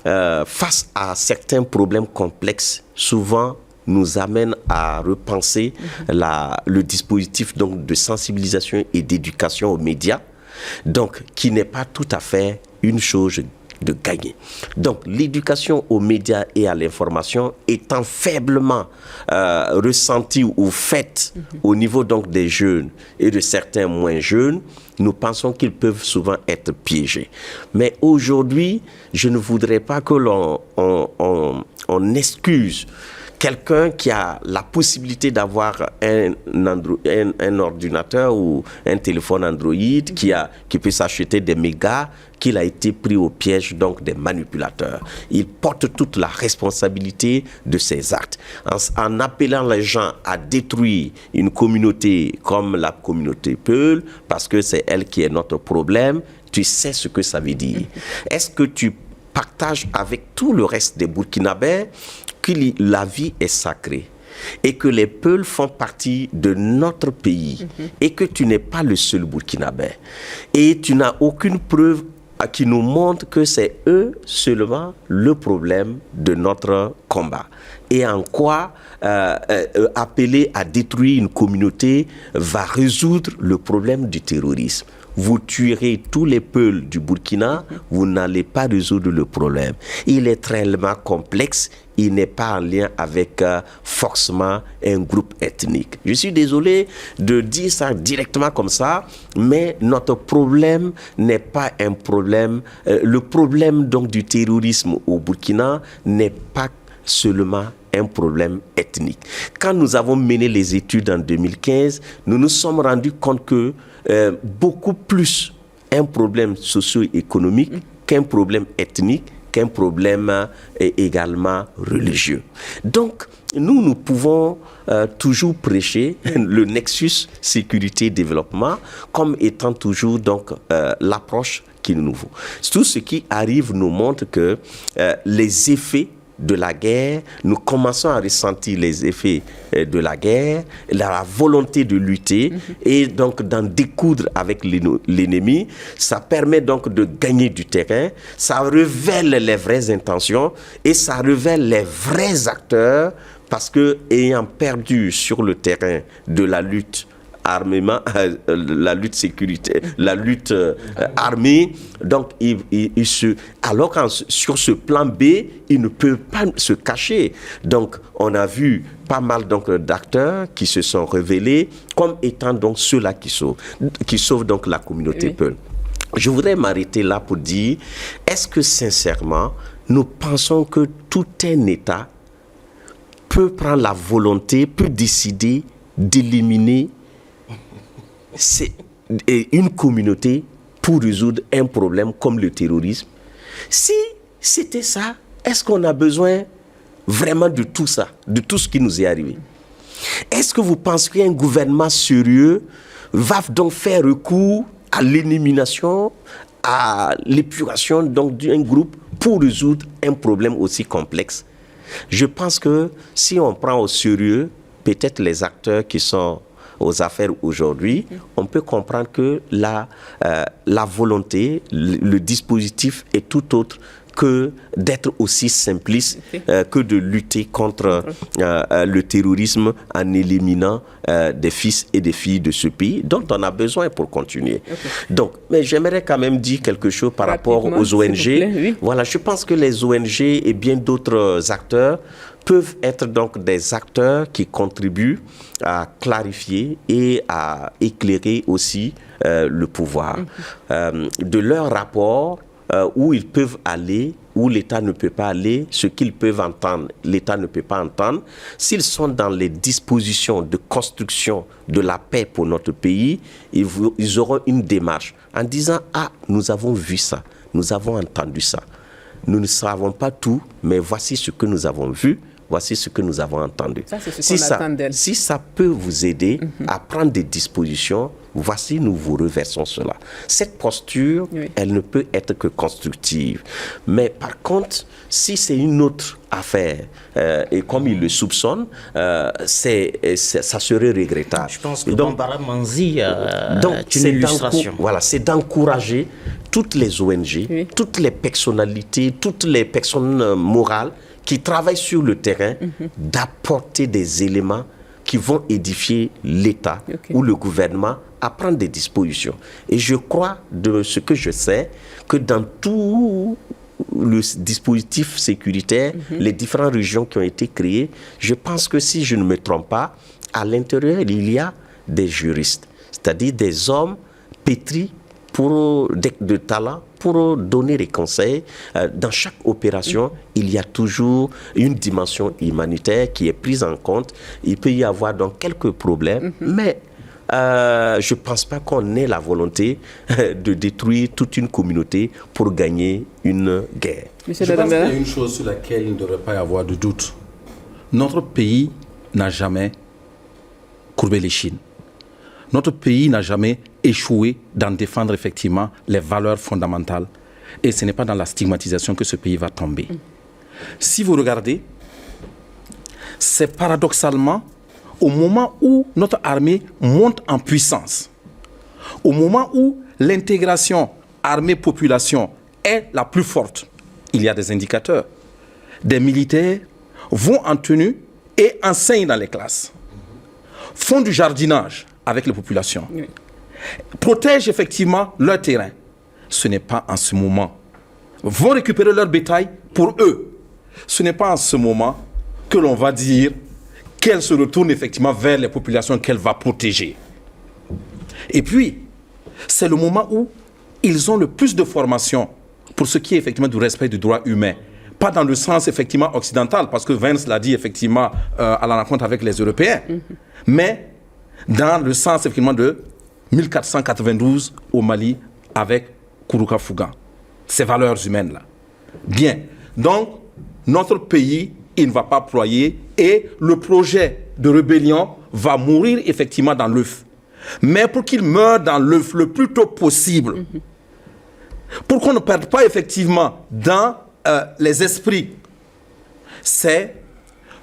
face à certains problèmes complexes. Souvent, nous amène à repenser le dispositif donc, de sensibilisation et d'éducation aux médias, donc qui n'est pas tout à fait une chose de gagner. Donc l'éducation aux médias et à l'information étant faiblement ressentie ou faite au niveau donc des jeunes et de certains moins jeunes, nous pensons qu'ils peuvent souvent être piégés. Mais aujourd'hui, je ne voudrais pas que on excuse quelqu'un qui a la possibilité d'avoir un ordinateur ou un téléphone Android, qui peut s'acheter des mégas, qu'il a été pris au piège donc des manipulateurs. Il porte toute la responsabilité de ses actes. En appelant les gens à détruire une communauté comme la communauté Peul, parce que c'est elle qui est notre problème, tu sais ce que ça veut dire. Est-ce que tu partages avec tout le reste des Burkinabés que la vie est sacrée et que les Peuls font partie de notre pays et que tu n'es pas le seul Burkinabé et tu n'as aucune preuve qui nous montre que c'est eux seulement le problème de notre combat. Et en quoi appeler à détruire une communauté va résoudre le problème du terrorisme. Vous tuerez tous les Peuls du Burkina, vous n'allez pas résoudre le problème. Il est tellement complexe, il n'est pas en lien avec forcément un groupe ethnique. Je suis désolé de dire ça directement comme ça, mais notre problème n'est pas un problème. Le problème donc du terrorisme au Burkina n'est pas seulement un problème ethnique. Quand nous avons mené les études en 2015, nous nous sommes rendus compte que beaucoup plus un problème socio-économique qu'un problème ethnique, qu'un problème également religieux. Donc, nous pouvons toujours prêcher le nexus sécurité-développement comme étant toujours donc l'approche qu'il nous faut. Tout ce qui arrive nous montre que les effets de la guerre, nous commençons à ressentir les effets de la guerre, la volonté de lutter et donc d'en découdre avec l'ennemi. Ça permet donc de gagner du terrain, ça révèle les vraies intentions et ça révèle les vrais acteurs parce que ayant perdu sur le terrain de la lutte armement, la lutte sécurité, la lutte armée, donc alors que sur ce plan B, il ne peut pas se cacher. Donc on a vu pas mal donc d'acteurs qui se sont révélés comme étant donc ceux-là qui sauvent donc la communauté Peul. Je voudrais m'arrêter là pour dire, est-ce que sincèrement nous pensons que tout un État peut prendre la volonté, peut décider d'éliminer c'est une communauté pour résoudre un problème comme le terrorisme? Si c'était ça, est-ce qu'on a besoin vraiment de tout ça, de tout ce qui nous est arrivé? Est-ce que vous pensez qu'un gouvernement sérieux va donc faire recours à l'élimination, à l'épuration donc d'un groupe pour résoudre un problème aussi complexe? Je pense que si on prend au sérieux peut-être les acteurs qui sont aux affaires aujourd'hui, on peut comprendre que la volonté, le dispositif est tout autre que d'être aussi simpliste que de lutter contre le terrorisme en éliminant des fils et des filles de ce pays dont on a besoin pour continuer. Donc, mais j'aimerais quand même dire quelque chose par rapport aux ONG. Oui. Voilà, je pense que les ONG et bien d'autres acteurs peuvent être donc des acteurs qui contribuent à clarifier et à éclairer aussi le pouvoir. De leur rapport, où ils peuvent aller, où l'État ne peut pas aller, ce qu'ils peuvent entendre, l'État ne peut pas entendre. S'ils sont dans les dispositions de construction de la paix pour notre pays, ils auront une démarche en disant « Ah, nous avons vu ça, nous avons entendu ça. Nous ne savons pas tout, mais voici ce que nous avons vu. Voici ce que nous avons entendu. » Ça, c'est ce qu'on attend d'elle. Si ça peut vous aider à prendre des dispositions, voici, nous vous reversons cela. Cette posture, elle ne peut être que constructive. Mais par contre, si c'est une autre affaire, et comme il le soupçonne, ça serait regrettable. Je pense que Bambara Manzi donc, une illustration. Voilà, c'est d'encourager toutes les ONG, toutes les personnalités, toutes les personnes morales qui travaillent sur le terrain, d'apporter des éléments qui vont édifier l'État ou le gouvernement à prendre des dispositions. Et je crois, de ce que je sais, que dans tout le dispositif sécuritaire, les différentes régions qui ont été créées, je pense que si je ne me trompe pas, à l'intérieur, il y a des juristes, c'est-à-dire des hommes pétris de talent pour donner des conseils. Dans chaque opération, il y a toujours une dimension humanitaire qui est prise en compte. Il peut y avoir donc quelques problèmes, mais je ne pense pas qu'on ait la volonté de détruire toute une communauté pour gagner une guerre. Je pense qu'il y a une chose sur laquelle il ne devrait pas y avoir de doute. Notre pays n'a jamais courbé les chines. Notre pays n'a jamais échoué dans défendre effectivement les valeurs fondamentales. Et ce n'est pas dans la stigmatisation que ce pays va tomber. Si vous regardez, c'est paradoxalement au moment où notre armée monte en puissance, au moment où l'intégration armée-population est la plus forte, il y a des indicateurs. Des militaires vont en tenue et enseignent dans les classes, font du jardinage avec les populations, protègent effectivement leur terrain. Ce n'est pas en ce moment. Vont récupérer leur bétail pour eux. Ce n'est pas en ce moment que l'on va dire qu'elle se retourne effectivement vers les populations qu'elle va protéger. Et puis, c'est le moment où ils ont le plus de formation pour ce qui est effectivement du respect du droit humain. Pas dans le sens effectivement occidental, parce que Vance l'a dit effectivement à la rencontre avec les Européens, mais dans le sens effectivement de 1492 au Mali avec Kourouka Fougan. Ces valeurs humaines-là. Bien. Donc, notre pays, il ne va pas ployer et le projet de rébellion va mourir effectivement dans l'œuf. Mais pour qu'il meure dans l'œuf le plus tôt possible, pour qu'on ne perde pas effectivement dans les esprits, c'est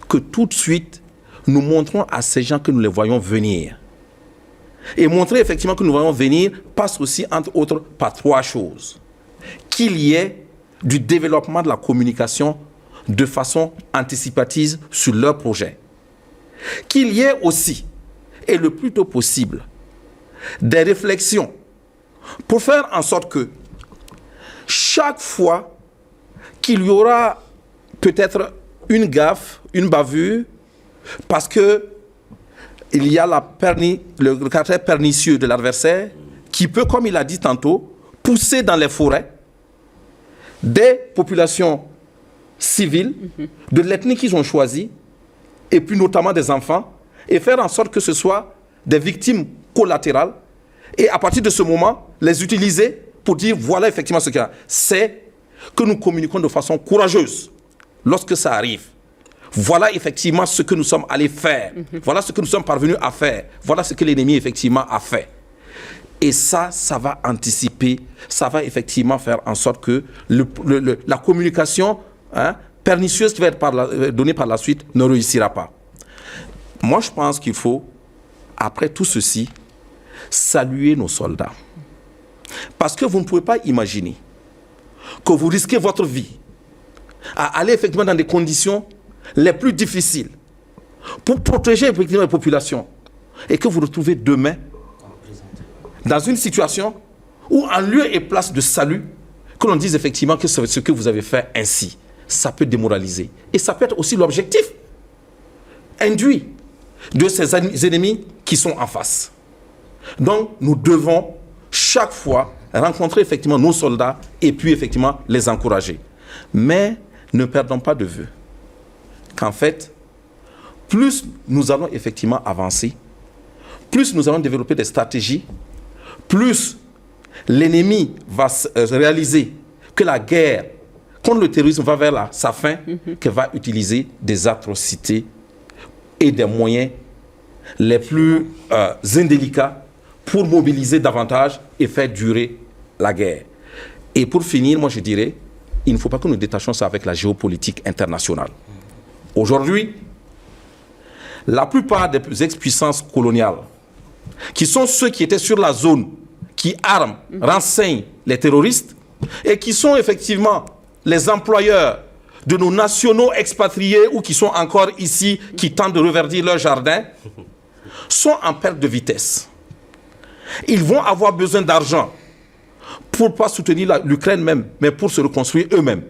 que tout de suite, nous montrons à ces gens que nous les voyons venir. Et montrer effectivement que nous voyons venir passe aussi, entre autres, par trois choses. Qu'il y ait du développement de la communication de façon anticipative sur leur projet. Qu'il y ait aussi, et le plus tôt possible, des réflexions pour faire en sorte que chaque fois qu'il y aura peut-être une gaffe, une bavure, parce que il y a le caractère pernicieux de l'adversaire qui peut, comme il a dit tantôt, pousser dans les forêts des populations civiles, de l'ethnie qu'ils ont choisie, et puis notamment des enfants, et faire en sorte que ce soit des victimes collatérales, et à partir de ce moment, les utiliser pour dire, voilà effectivement ce qu'il y a. C'est que nous communiquons de façon courageuse lorsque ça arrive. Voilà effectivement ce que nous sommes allés faire. Voilà ce que nous sommes parvenus à faire. Voilà ce que l'ennemi effectivement a fait. Et ça va anticiper, ça va effectivement faire en sorte que la communication pernicieuse qui va être donnée par la suite ne réussira pas. Moi, je pense qu'il faut, après tout ceci, saluer nos soldats. Parce que vous ne pouvez pas imaginer que vous risquez votre vie à aller effectivement dans des conditions les plus difficiles pour protéger effectivement les populations et que vous retrouvez demain dans une situation où en lieu et place de salut, que l'on dise effectivement que c'est ce que vous avez fait ainsi, ça peut démoraliser. Et ça peut être aussi l'objectif induit de ces ennemis qui sont en face. Donc nous devons chaque fois rencontrer effectivement nos soldats et puis effectivement les encourager. Mais ne perdons pas de vue qu'en fait, plus nous allons effectivement avancer, plus nous allons développer des stratégies, plus l'ennemi va réaliser que la guerre contre le terrorisme va vers sa fin, qu'elle va utiliser des atrocités et des moyens les plus indélicats pour mobiliser davantage et faire durer la guerre. Et pour finir, moi je dirais, il ne faut pas que nous détachions ça avec la géopolitique internationale. Aujourd'hui, la plupart des ex-puissances coloniales, qui sont ceux qui étaient sur la zone, qui arment, renseignent les terroristes, et qui sont effectivement les employeurs de nos nationaux expatriés ou qui sont encore ici, qui tentent de reverdir leur jardin, sont en perte de vitesse. Ils vont avoir besoin d'argent pour ne pas soutenir l'Ukraine même, mais pour se reconstruire eux-mêmes.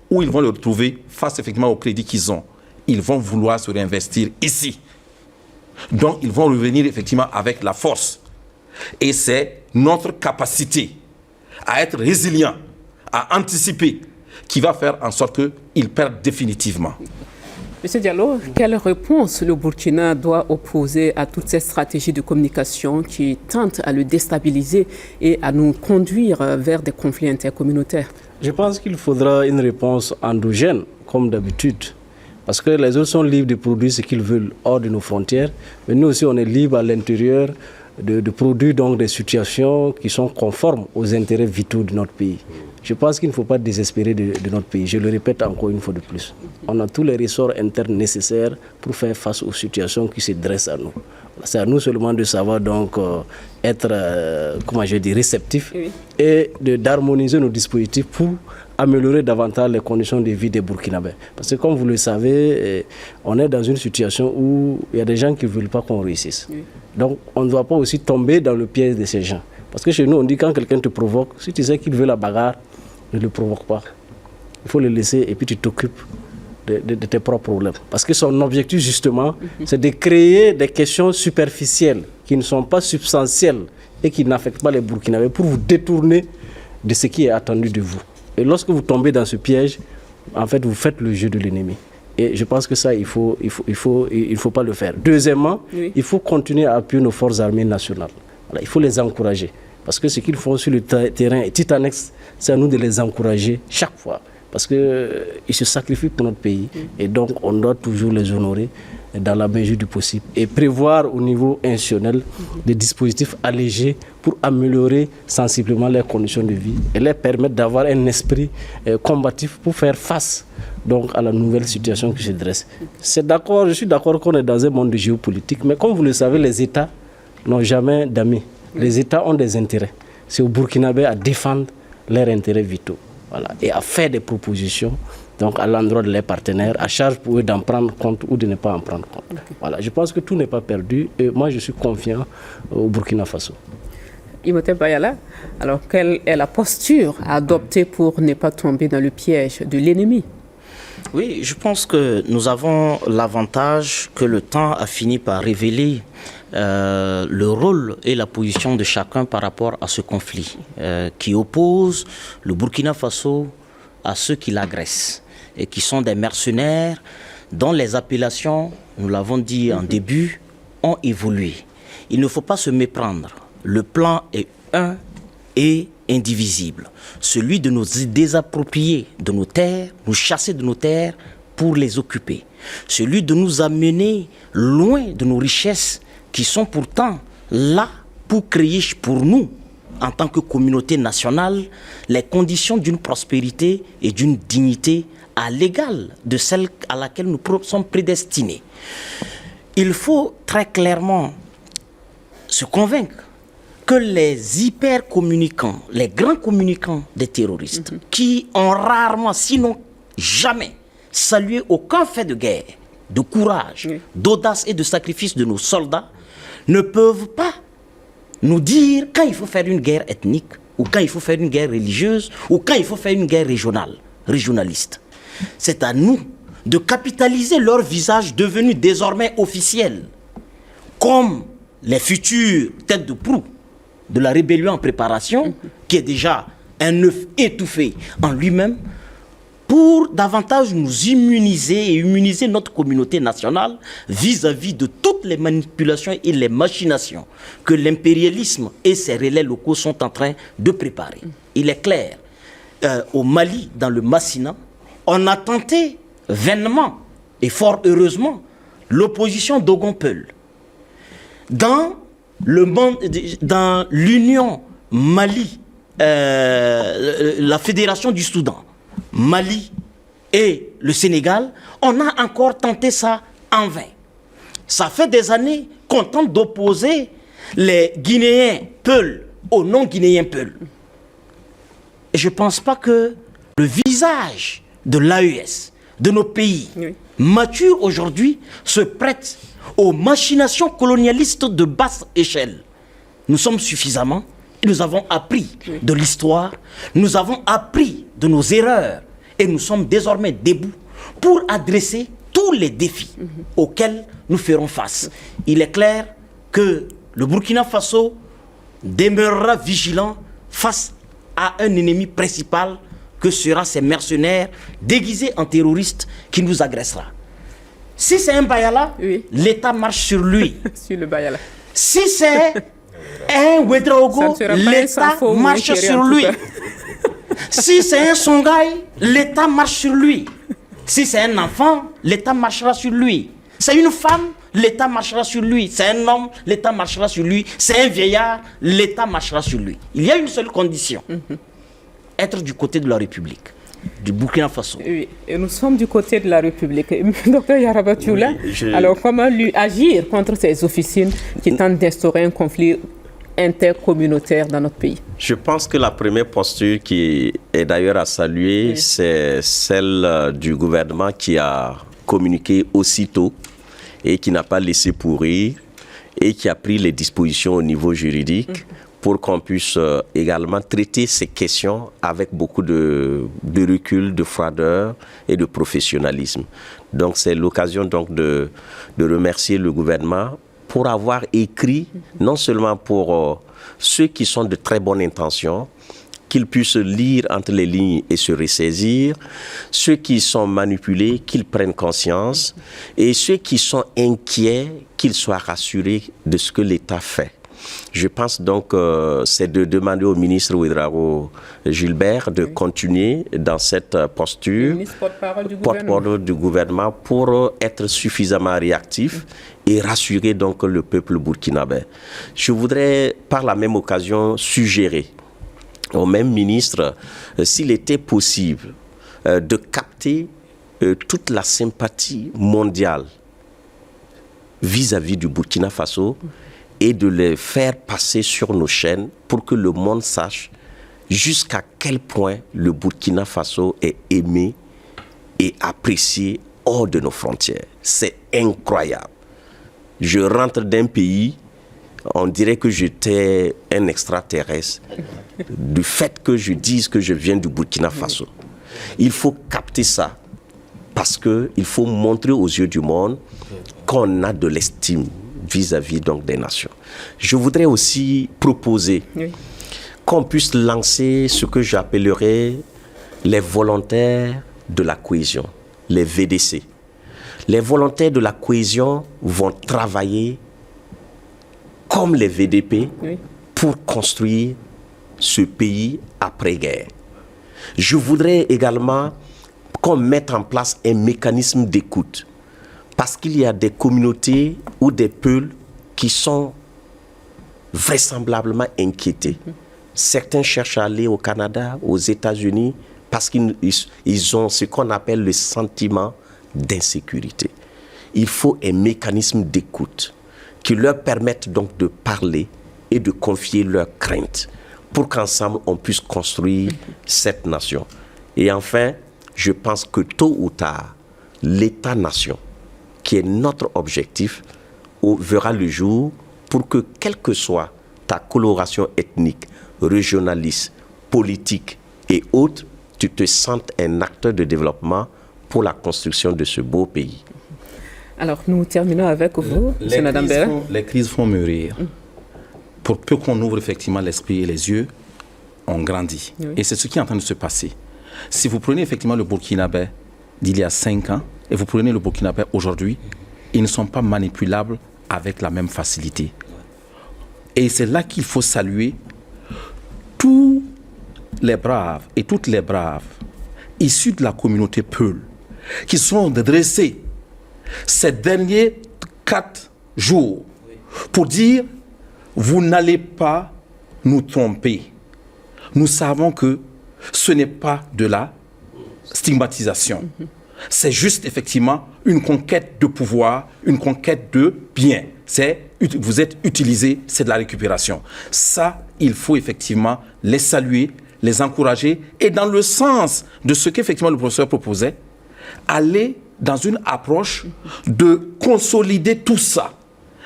Où ils vont le retrouver face effectivement au crédit qu'ils ont. Ils vont vouloir se réinvestir ici. Donc ils vont revenir effectivement avec la force. Et c'est notre capacité à être résilient, à anticiper, qui va faire en sorte qu'ils perdent définitivement. Monsieur Diallo, quelle réponse le Burkina doit opposer à toutes ces stratégies de communication qui tentent à le déstabiliser et à nous conduire vers des conflits intercommunautaires? Je pense qu'il faudra une réponse endogène, comme d'habitude. Parce que les autres sont libres de produire ce qu'ils veulent hors de nos frontières. Mais nous aussi, on est libres à l'intérieur de produire donc des situations qui sont conformes aux intérêts vitaux de notre pays. Je pense qu'il ne faut pas désespérer de notre pays. Je le répète encore une fois de plus. On a tous les ressorts internes nécessaires pour faire face aux situations qui se dressent à nous. C'est à nous seulement de savoir donc être, réceptifs et d'harmoniser nos dispositifs pour améliorer davantage les conditions de vie des Burkinabés. Parce que comme vous le savez, on est dans une situation où il y a des gens qui ne veulent pas qu'on réussisse. Oui. Donc on ne doit pas aussi tomber dans le piège de ces gens. Parce que chez nous, on dit quand quelqu'un te provoque, si tu sais qu'il veut la bagarre, ne le provoque pas. Il faut le laisser et puis tu t'occupes de tes propres problèmes. Parce que son objectif, justement, c'est de créer des questions superficielles qui ne sont pas substantielles et qui n'affectent pas les Burkinabés pour vous détourner de ce qui est attendu de vous. Et lorsque vous tombez dans ce piège, en fait, vous faites le jeu de l'ennemi. Et je pense que ça, il faut pas le faire. Deuxièmement, il faut continuer à appuyer nos forces armées nationales. Voilà, il faut les encourager. Parce que ce qu'ils font sur le terrain est titanesque. C'est à nous de les encourager chaque fois. Parce qu'ils se sacrifient pour notre pays. Et donc, on doit toujours les honorer dans la mesure du possible. Et prévoir au niveau institutionnel des dispositifs allégés pour améliorer sensiblement leurs conditions de vie et leur permettre d'avoir un esprit combatif pour faire face donc, à la nouvelle situation qui se dresse. Je suis d'accord qu'on est dans un monde de géopolitique, mais comme vous le savez, les États n'ont jamais d'amis. Les États ont des intérêts. C'est aux Burkinabés à défendre leurs intérêts vitaux. Voilà, et à faire des propositions donc à l'endroit de leurs partenaires, à charge pour eux d'en prendre compte ou de ne pas en prendre compte. Voilà, je pense que tout n'est pas perdu et moi je suis confiant au Burkina Faso. Imhotep Bayala, alors quelle est la posture à adopter pour ne pas tomber dans le piège de l'ennemi? Oui, je pense que nous avons l'avantage que le temps a fini par révéler le rôle et la position de chacun par rapport à ce conflit qui oppose le Burkina Faso à ceux qui l'agressent et qui sont des mercenaires dont les appellations, nous l'avons dit en début, ont évolué. Il ne faut pas se méprendre. Le plan est un et indivisible. Celui de nous désapproprier de nos terres, nous chasser de nos terres pour les occuper. Celui de nous amener loin de nos richesses qui sont pourtant là pour créer pour nous, en tant que communauté nationale, les conditions d'une prospérité et d'une dignité à l'égal de celle à laquelle nous sommes prédestinés. Il faut très clairement se convaincre que les hyper-communicants, les grands communicants des terroristes, qui ont rarement, sinon jamais, salué aucun fait de guerre, de courage, d'audace et de sacrifice de nos soldats, ne peuvent pas nous dire quand il faut faire une guerre ethnique, ou quand il faut faire une guerre religieuse, ou quand il faut faire une guerre régionaliste. C'est à nous de capitaliser leur visage devenu désormais officiel, comme les futures têtes de proue de la rébellion en préparation, qui est déjà un œuf étouffé en lui-même, pour davantage nous immuniser et immuniser notre communauté nationale vis-à-vis de toutes les manipulations et les machinations que l'impérialisme et ses relais locaux sont en train de préparer. Il est clair, au Mali, dans le Massina, on a tenté vainement et fort heureusement l'opposition d'Ogon-Peul. Dans l'Union Mali, la Fédération du Soudan, Mali et le Sénégal, on a encore tenté ça en vain. Ça fait des années qu'on tente d'opposer les Guinéens Peul aux non-Guinéens Peul. Et je ne pense pas que le visage de l'AES, de nos pays matures aujourd'hui se prêtent aux machinations colonialistes de basse échelle. Nous sommes suffisamment, nous avons appris de l'histoire, nous avons appris de nos erreurs et nous sommes désormais debout pour adresser tous les défis auxquels nous ferons face. Il est clair que le Burkina Faso demeurera vigilant face à un ennemi principal que sera ces mercenaires déguisés en terroristes qui nous agressera. Si c'est un Bayala, l'État marche sur lui. Sur le Bayala. Si c'est un Ouedraogo, l'État marche sur lui. Si c'est un Songhai, l'État marche sur lui. Si c'est un enfant, l'État marchera sur lui. C'est une femme, l'État marchera sur lui. C'est un homme, l'État marchera sur lui. C'est un vieillard, l'État marchera sur lui. Il y a une seule condition. Être du côté de la République, du Burkina Faso. Oui, et nous sommes du côté de la République. Docteur Yarabatioula, alors comment agir contre ces officines qui tentent d'instaurer un conflit intercommunautaire dans notre pays? Je pense que la première posture qui est d'ailleurs à saluer, c'est celle du gouvernement qui a communiqué aussitôt et qui n'a pas laissé pourrir et qui a pris les dispositions au niveau juridique pour qu'on puisse également traiter ces questions avec beaucoup de recul, de froideur et de professionnalisme. Donc c'est l'occasion donc de remercier le gouvernement pour avoir écrit, non seulement pour ceux qui sont de très bonnes intentions, qu'ils puissent lire entre les lignes et se ressaisir, ceux qui sont manipulés, qu'ils prennent conscience, et ceux qui sont inquiets, qu'ils soient rassurés de ce que l'État fait. Je pense donc c'est de demander au ministre Ouedraogo Gilbert de continuer dans cette posture, porte-parole du gouvernement, pour être suffisamment réactif et rassurer donc le peuple burkinabé. Je voudrais par la même occasion suggérer au même ministre s'il était possible de capter toute la sympathie mondiale vis-à-vis du Burkina Faso et de les faire passer sur nos chaînes pour que le monde sache jusqu'à quel point le Burkina Faso est aimé et apprécié hors de nos frontières. C'est incroyable. Je rentre d'un pays, on dirait que j'étais un extraterrestre du fait que je dise que je viens du Burkina Faso. Il faut capter ça parce qu'il faut montrer aux yeux du monde qu'on a de l'estime vis-à-vis donc des nations. Je voudrais aussi proposer qu'on puisse lancer ce que j'appellerais les volontaires de la cohésion, les VDC. Les volontaires de la cohésion vont travailler comme les VDP pour construire ce pays après-guerre. Je voudrais également qu'on mette en place un mécanisme d'écoute. Parce qu'il y a des communautés ou des peuples qui sont vraisemblablement inquiétés. Certains cherchent à aller au Canada, aux États-Unis, parce qu'ils ont ce qu'on appelle le sentiment d'insécurité. Il faut un mécanisme d'écoute qui leur permette donc de parler et de confier leurs craintes pour qu'ensemble on puisse construire cette nation. Et enfin, je pense que tôt ou tard, l'État-nation, qui est notre objectif, verra le jour pour que, quelle que soit ta coloration ethnique, régionaliste, politique et autres, tu te sentes un acteur de développement pour la construction de ce beau pays. Alors, nous terminons avec vous, M. Nadambere. Les crises font mûrir. Pour peu qu'on ouvre effectivement l'esprit et les yeux, on grandit. Et c'est ce qui est en train de se passer. Si vous prenez effectivement le Burkinabé d'il y a 5 ans, et vous prenez le Burkinabé aujourd'hui, ils ne sont pas manipulables avec la même facilité. Et c'est là qu'il faut saluer tous les braves et toutes les braves issus de la communauté Peul qui sont dressés ces derniers 4 jours pour dire vous n'allez pas nous tromper. Nous savons que ce n'est pas de la stigmatisation. C'est juste effectivement une conquête de pouvoir, une conquête de bien. Vous êtes utilisé, c'est de la récupération. Ça, il faut effectivement les saluer, les encourager, et dans le sens de ce qu'effectivement le professeur proposait, aller dans une approche de consolider tout ça.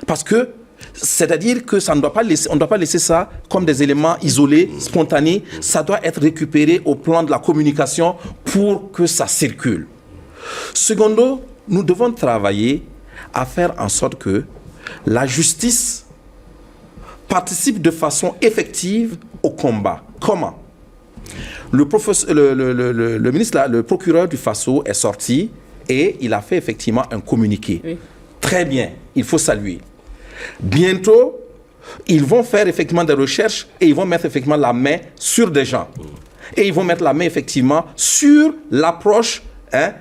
Parce que, c'est-à-dire que on ne doit pas laisser ça comme des éléments isolés, spontanés. Ça doit être récupéré au plan de la communication pour que ça circule. Secondo, nous devons travailler à faire en sorte que la justice participe de façon effective au combat. Comment? Le procureur du Faso est sorti et il a fait effectivement un communiqué. Oui. Très bien, il faut saluer. Bientôt, ils vont faire effectivement des recherches et ils vont mettre effectivement la main sur des gens. Et ils vont mettre la main effectivement sur l'approche,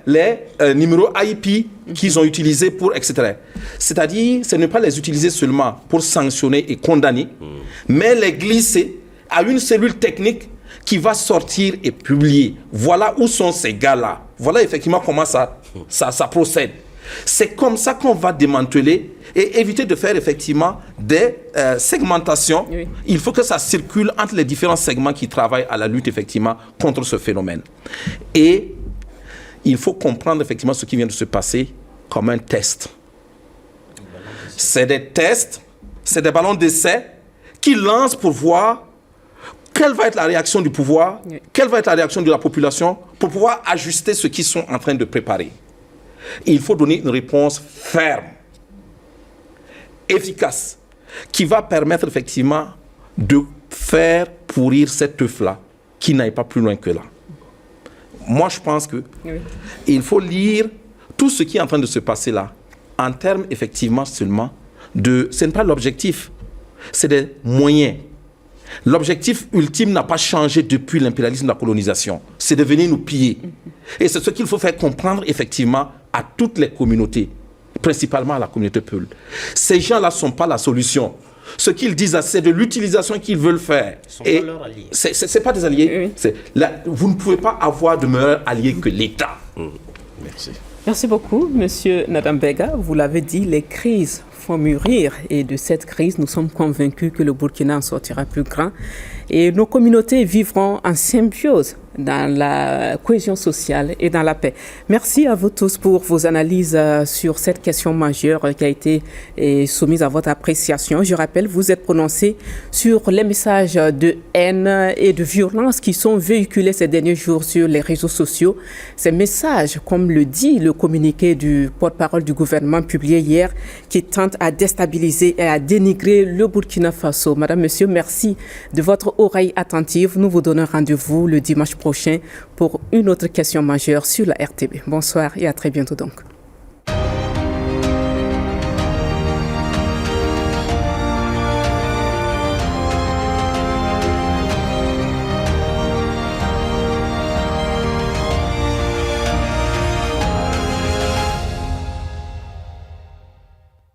les numéros IP qu'ils ont utilisés pour, etc. C'est-à-dire, ce n'est pas les utiliser seulement pour sanctionner et condamner, mais les glisser à une cellule technique qui va sortir et publier. Voilà où sont ces gars-là. Voilà effectivement comment ça procède. C'est comme ça qu'on va démanteler et éviter de faire effectivement des segmentations. Oui. Il faut que ça circule entre les différents segments qui travaillent à la lutte effectivement contre ce phénomène. Et il faut comprendre effectivement ce qui vient de se passer comme un test. C'est des tests, c'est des ballons d'essai qui lancent pour voir quelle va être la réaction du pouvoir, oui. Quelle va être la réaction de la population pour pouvoir ajuster ce qu'ils sont en train de préparer. Et il faut donner une réponse ferme, efficace, qui va permettre effectivement de faire pourrir cet œuf-là, qui n'aille pas plus loin que là. Moi, je pense que il faut lire tout ce qui est en train de se passer là, en termes effectivement seulement de... Ce n'est pas l'objectif, c'est des moyens. L'objectif ultime n'a pas changé depuis l'impérialisme de la colonisation. C'est de venir nous piller. Et c'est ce qu'il faut faire comprendre effectivement à toutes les communautés, principalement à la communauté Peul. Ces gens-là ne sont pas la solution. Ce qu'ils disent, c'est de l'utilisation qu'ils veulent faire. Ils sont pas leurs alliés. C'est pas des alliés. Oui. Vous ne pouvez pas avoir de meilleurs alliés que l'État. Merci. Merci beaucoup, Monsieur Nadambega. Vous l'avez dit, les crises font mûrir. Et de cette crise, nous sommes convaincus que le Burkina en sortira plus grand. Et nos communautés vivront en symbiose dans la cohésion sociale et dans la paix. Merci à vous tous pour vos analyses sur cette question majeure qui a été soumise à votre appréciation. Je rappelle, vous êtes prononcés sur les messages de haine et de violence qui sont véhiculés ces derniers jours sur les réseaux sociaux. Ces messages, comme le dit le communiqué du porte-parole du gouvernement publié hier, qui tentent à déstabiliser et à dénigrer le Burkina Faso. Madame, Monsieur, merci de votre oreille attentive. Nous vous donnons rendez-vous le dimanche prochain pour une autre question majeure sur la RTB. Bonsoir et à très bientôt donc.